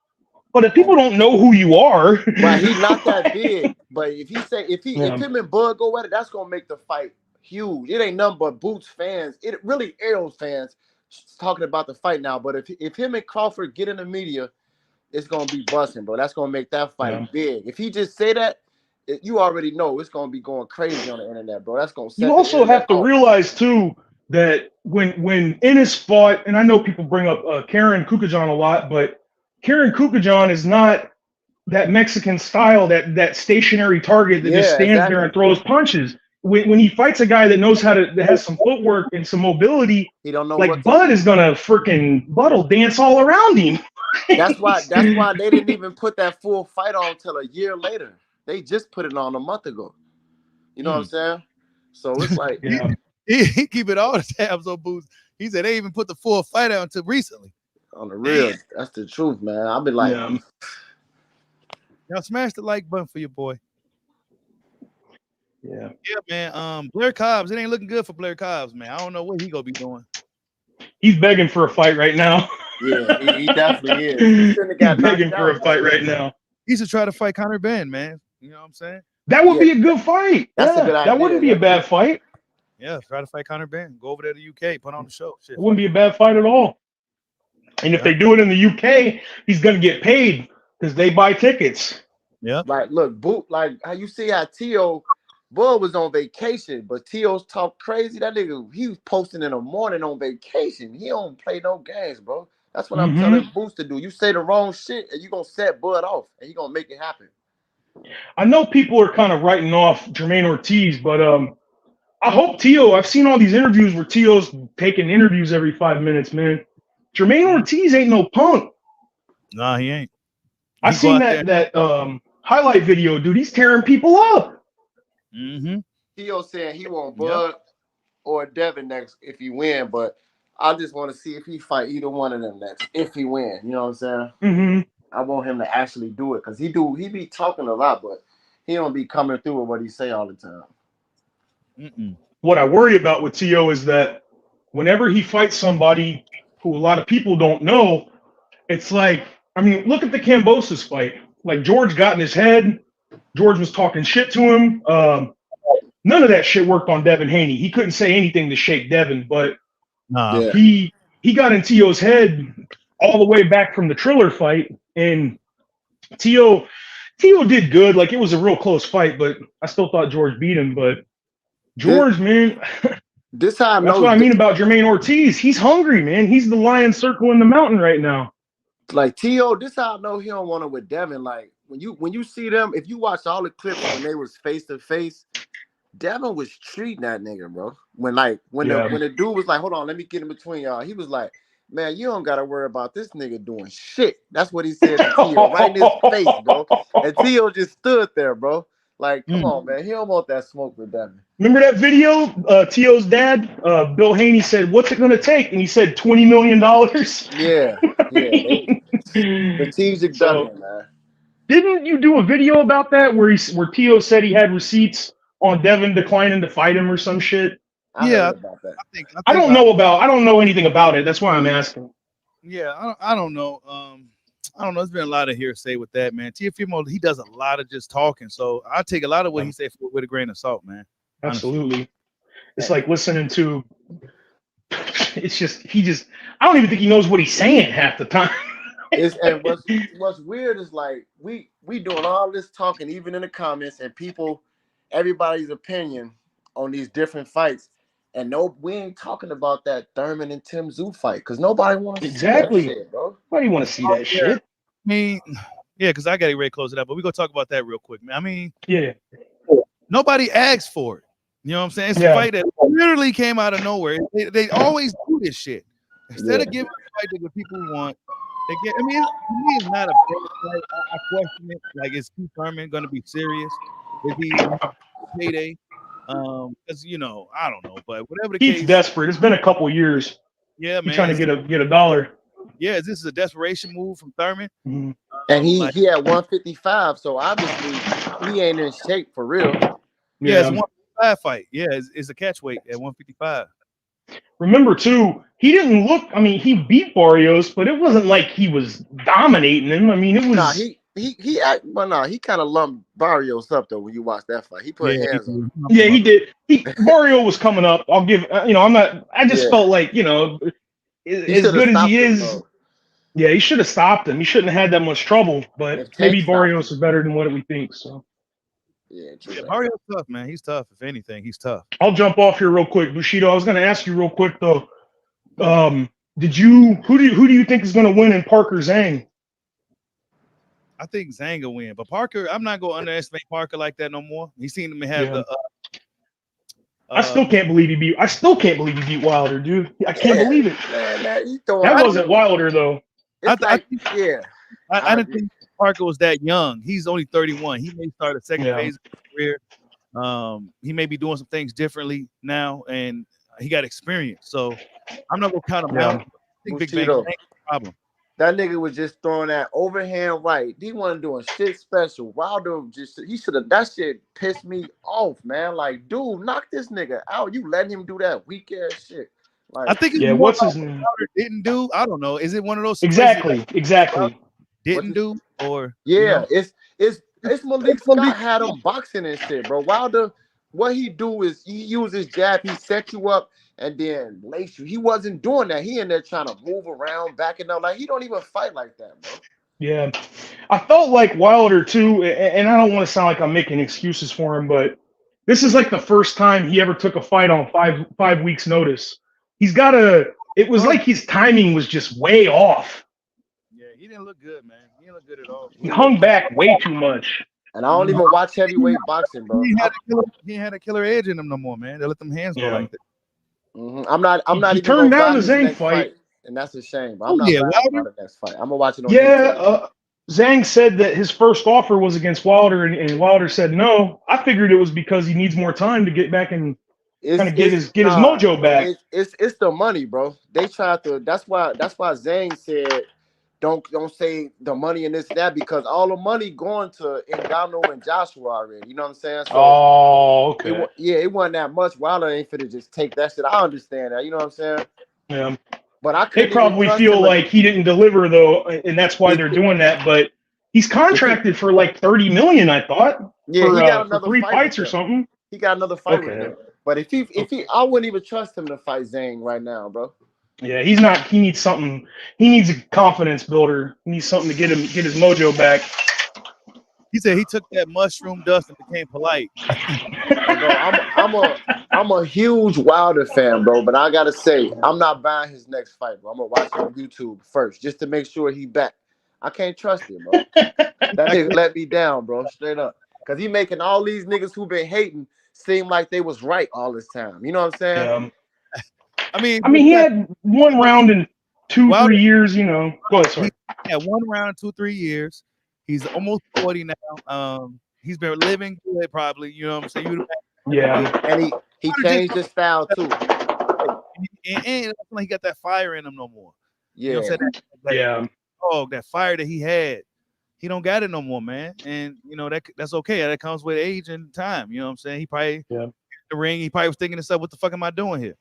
But if people don't know who you are, right? He's not that big. But if him and Bud go at it, that's gonna make the fight huge. It ain't nothing but Boots fans. It really Arrows fans talking about the fight now. But if him and Crawford get in the media, it's gonna be busting, bro. That's gonna make that fight big. If he just say that, you already know it's gonna be going crazy on the internet, bro. That's gonna. Set you also have to realize too that when Ennis fought, and I know people bring up Karen Kukajan a lot, but Karen Kukajan is not that Mexican style, that stationary target that just stands there and throws punches. When he fights a guy that knows that has some footwork and some mobility, he don't know. Like Bud is gonna Bud'll dance all around him. That's why they didn't even put that full fight on till a year later. They just put it on a month ago. You know what I'm saying? So it's like he keep it all the tabs on Boots. He said they even put the full fight out until recently. On the real, that's the truth, man. I've been like, y'all smash the like button for your boy. Yeah, man. Blair Cobbs, it ain't looking good for Blair Cobbs, man. I don't know what he gonna be doing. He's begging for a fight right now. Yeah, he definitely is. He's begging for a fight right now. He should try to fight Conor Benn, man. You know what I'm saying? That would be a good fight. That's a good idea. That wouldn't be a bad fight. Yeah, try to fight Conor Benn. Go over there to the UK, put on the show. Shit. It wouldn't be a bad fight at all. And if they do it in the UK, he's gonna get paid because they buy tickets. Yeah. Like, look, like how you see how Tszyu, Bud was on vacation, but Tio's talk crazy. That nigga, he was posting in the morning on vacation. He don't play no games, bro. That's what I'm telling Boots to do. You say the wrong shit, and you gonna set Bud off, and he gonna make it happen. I know people are kind of writing off Jermaine Ortiz, but I hope Tszyu. I've seen all these interviews where Tio's taking interviews every 5 minutes, man. Jermaine Ortiz ain't no punk. Nah, he ain't. I seen that highlight video, dude. He's tearing people up. Tszyu saying he want Bud or Devin next if he win, but I just want to see if he fight either one of them next if he win. You know what I'm saying? I want him to actually do it because he be talking a lot, but he don't be coming through with what he say all the time. What I worry about with Tszyu is that whenever he fights somebody who a lot of people don't know, it's like, I mean, look at the Kambosos fight. Like, George got in his head. George was talking shit to him. None of that shit worked on Devin Haney. He couldn't say anything to shake Devin, but he got in Tio's head all the way back from the Triller fight, and Tszyu did good. Like, it was a real close fight, but I still thought George beat him. But George, man, this time that's what I mean about Jermaine Ortiz. He's hungry, man. He's the lion circling the mountain right now. Like Tszyu, this how I know he don't want it with Devin. Like when you see them, if you watch all the clips when they was face to face, Devin was treating that nigga, bro. When the dude was like, hold on, let me get in between y'all. He was like, man, you don't gotta worry about this nigga doing shit. That's what he said to Tszyu, right in his face, bro. And Tszyu just stood there, bro. Like, come on, man. He don't want that smoke with Devin. Remember that video? T.O.'s dad, Bill Haney, said, "What's it going to take?" And he said, $20 million. Yeah. Strategic dummy, man. Didn't you do a video about that where T.O. said he had receipts on Devin declining to fight him or some shit? I heard about that. I don't know anything about it. That's why I'm asking. Yeah, I don't know. I don't know. There's been a lot of hearsay with that, man. Teofimo, he does a lot of just talking, so I take a lot of what he said with a grain of salt, man. Absolutely. Honestly. It's like listening to. It's just I don't even think he knows what he's saying half the time. And what's weird is like we doing all this talking, even in the comments, and everybody's opinion on these different fights, and we ain't talking about that Thurman and Tszyu fight because nobody wants to see that shit, bro. Nobody want to see that shit. I mean, yeah, because I got to ready to close it up, but we're gonna talk about that real quick, man. I mean, yeah, nobody asked for it. You know what I'm saying? It's a fight that literally came out of nowhere. They always do this shit instead of giving the fight to the people who want. They get. I mean, to me, it's not a bad fight. I question it. Like, is Keith Thurman going to be serious? Is he payday? Because I don't know, but whatever the case. He's desperate. It's been a couple years. Yeah, man. He's trying to get a dollar. Yeah, is this a desperation move from Thurman? Mm-hmm. And he had 155, so obviously he ain't in shape for real. Yeah, it's a 155 fight. Yeah, it's a catch weight at 155. Remember too, he didn't look. I mean, he beat Barrios, but it wasn't like he was dominating him. I mean, it was. He kind of lumped Barrios up though when you watch that fight. He put hands on him. Yeah, he did. Barrio was coming up. I'll give. I'm not. I just felt like as good as he is. Him, yeah, he should have stopped him. He shouldn't have had that much trouble. But maybe Barrios is better than what we think. So. Yeah, true. Barrios tough, man. He's tough. If anything, he's tough. I'll jump off here real quick, Bushido. I was going to ask you real quick though. Who do you think is going to win in Parker Zhang? I think Zhang will win, but Parker, I'm not going to underestimate Parker like that no more. He seemed to have the. I still can't believe he beat Wilder, dude. I can't believe it. Man, that wasn't Wilder though. I didn't think Parker was that young. He's only 31. He may start a second phase of his career. He may be doing some things differently now, and he got experience. So I'm not gonna count him out. I think Big Bang ain't a problem. That nigga was just throwing that overhand right. He wasn't doing shit special. Wilder he should have. That shit pissed me off, man. Like, dude, knock this nigga out. You letting him do that weak ass shit. Like, I think it's what's his name? Wilder didn't do. I don't know. Is it one of those exactly? Didn't do or it's Malik Scott had him boxing and shit, bro. Wilder, what he do is he uses jab, he set you up and then lace you. He wasn't doing that. He in there trying to move around, backing up. Like, he don't even fight like that, bro. Yeah. I felt like Wilder too, and I don't want to sound like I'm making excuses for him, but this is like the first time he ever took a fight on five weeks notice. It was like his timing was just way off. Yeah, he didn't look good, man. He didn't look good at all. He hung back way too much. And I don't even watch heavyweight boxing, bro. He had a killer edge in him no more, man. They let them hands go like that. Mm-hmm. I'm not even turned down the Zhang fight, and that's a shame. But I'm not about the next fight. I'm gonna watch it on YouTube. Zhang said that his first offer was against Wilder, and Wilder said no. I figured it was because he needs more time to get back and kind of get his mojo back. It's the money, bro. They tried to. That's why Zhang said, don't say the money and this and that, because all the money going to Ngannou and Joshua already. You know what I'm saying? So, okay. It wasn't that much. Wilder ain't finna just take that shit. I understand that. You know what I'm saying? Yeah. But they probably feel like he didn't deliver though, and that's why they're doing that. But he's contracted for like $30 million, I thought. Yeah, he got another for 3 fights or something. He got another fight with him. But if he, I wouldn't even trust him to fight Zhang right now, bro. Yeah, he's not. He needs something. He needs a confidence builder. He needs something to get his mojo back. He said he took that mushroom dust and became polite. Bro, I'm a huge Wilder fan, bro. But I gotta say, I'm not buying his next fight, bro. I'm gonna watch it on YouTube first, just to make sure he back. I can't trust him, bro. That nigga let me down, bro. Straight up, because he making all these niggas who been hating seem like they was right all this time. You know what I'm saying? I mean, he had one round in 2-3 years. You know, go ahead, sorry. He had 1 round in 2-3 years. He's almost 40 now. He's been living good, probably. You know what I'm saying? Yeah. And he changed his style too. And it's not like he got that fire in him no more. Yeah. You know what I'm saying? Yeah. Oh, that fire that he had, he don't got it no more, man. And you know that's okay. That comes with age and time. You know what I'm saying? He probably the ring. He probably was thinking to himself, "What the fuck am I doing here?"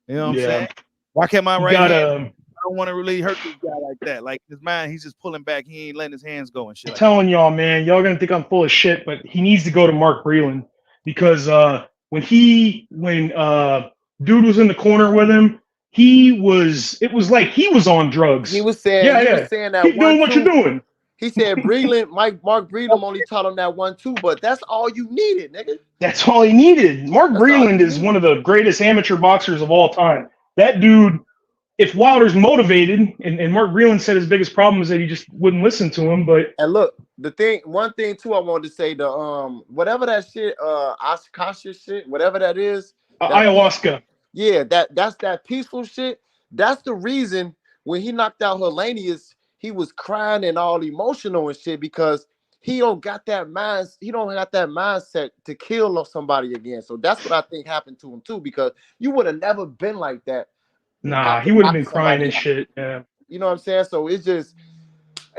You know what I'm saying? Why can't my right hand? I don't want to really hurt this guy like that. Like his mind, he's just pulling back. He ain't letting his hands go and shit. I'm telling y'all, man, y'all gonna think I'm full of shit, but he needs to go to Mark Breland because when dude was in the corner with him, it was like he was on drugs. He was saying, was saying that keep doing what you're doing. He said Mark Breland only taught him that 1-2, but that's all you needed, nigga. That's all he needed. Mark Breland is one of the greatest amateur boxers of all time. That dude, if Wilder's motivated, and Mark Breland said his biggest problem is that he just wouldn't listen to him. But and look, one thing too, I wanted to say whatever that shit, Akasha shit, whatever that is, ayahuasca. Yeah, that's that peaceful shit. That's the reason when he knocked out Hellenius, he was crying and all emotional and shit because he don't got that mind. He don't got that mindset to kill somebody again. So that's what I think happened to him too, because you would have never been like that. Nah, he would have been crying and shit. Yeah. You know what I'm saying? So it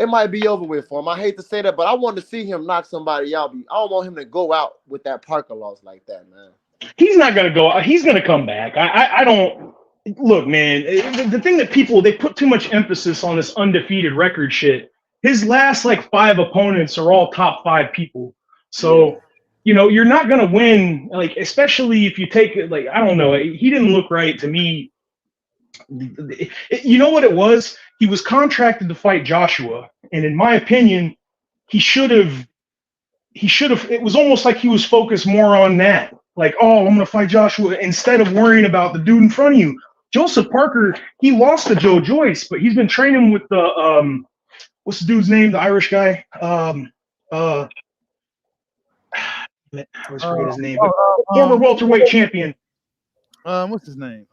might be over with for him. I hate to say that, but I want to see him knock somebody out. I don't want him to go out with that Parker loss like that, man. He's not gonna go. He's gonna come back. I don't look, man. The thing that they put too much emphasis on this undefeated record shit. His last 5 opponents are all top 5 people. So, you're not gonna win. Especially if you take it. I don't know. He didn't look right to me. You know what it was? He was contracted to fight Joshua, and in my opinion, he should have. It was almost like he was focused more on that. I'm going to fight Joshua instead of worrying about the dude in front of you. Joseph Parker, he lost to Joe Joyce, but he's been training with the what's the dude's name? The Irish guy. I always forget his name. Former welterweight champion. What's his name?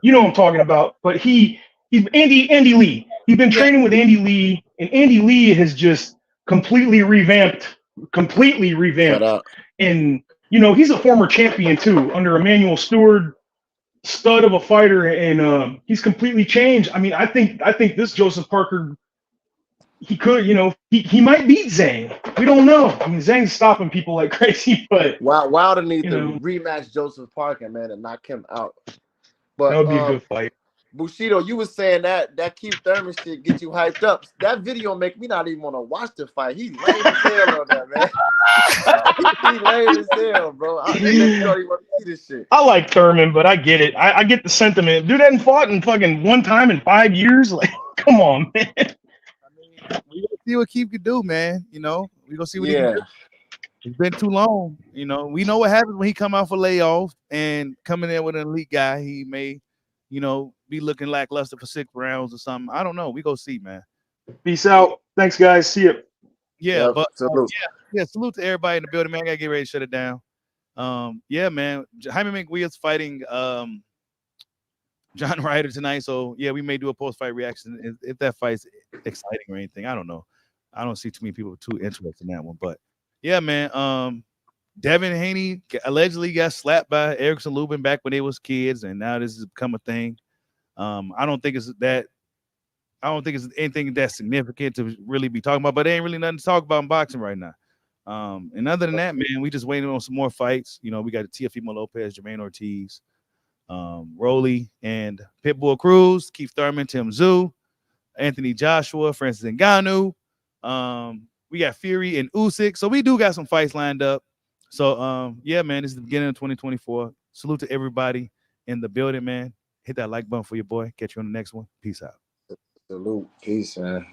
You know what I'm talking about. But he's Andy Lee. He's been training with Andy Lee, and Andy Lee has just completely revamped. And he's a former champion too, under Emmanuel Stewart, stud of a fighter, and he's completely changed. I mean, I think this Joseph Parker, he could, he might beat Zhang. We don't know. I mean, Zhang's stopping people like crazy, but Wilder needs to rematch Joseph Parker, man, and knock him out. But that would be a good fight. Bushido, you was saying that Keith Thurman shit get you hyped up. That video make me not even want to watch the fight. He lame as hell on that, man. He lame as hell, bro. I think you already want to see this shit. I like Thurman, but I get it. I get the sentiment. Dude hadn't fought in fucking one time in 5 years. Come on, man. I mean, we gonna see what Keith can do, man. We gonna see what he can do. It's been too long. We know what happens when he come out for layoff and coming in with an elite guy. He may, be looking lackluster for 6 rounds or something. I don't know. We go see, man. Peace out. Thanks, guys. See you. Yeah, but salute. Salute to everybody in the building, man. I gotta get ready to shut it down. Yeah, man. Jaime McWheel's fighting John Ryder tonight, so yeah, we may do a post-fight reaction if that fight's exciting or anything. I don't know. I don't see too many people too interested in that one, but yeah, man. Devin Haney allegedly got slapped by Erickson Lubin back when they was kids, and now this has become a thing. I don't think it's anything that's significant to really be talking about, but there ain't really nothing to talk about in boxing right now. And other than that, man, we just waiting on some more fights. We got Teofimo Lopez, Jermaine Ortiz, Rolly, and Pitbull Cruz, Keith Thurman, Tim Tszyu, Anthony Joshua, Francis Ngannou. We got Fury and Usyk. So we do got some fights lined up. So, yeah, man, this is the beginning of 2024. Salute to everybody in the building, man. Hit that like button for your boy. Catch you on the next one. Peace out. Salute. Peace, man.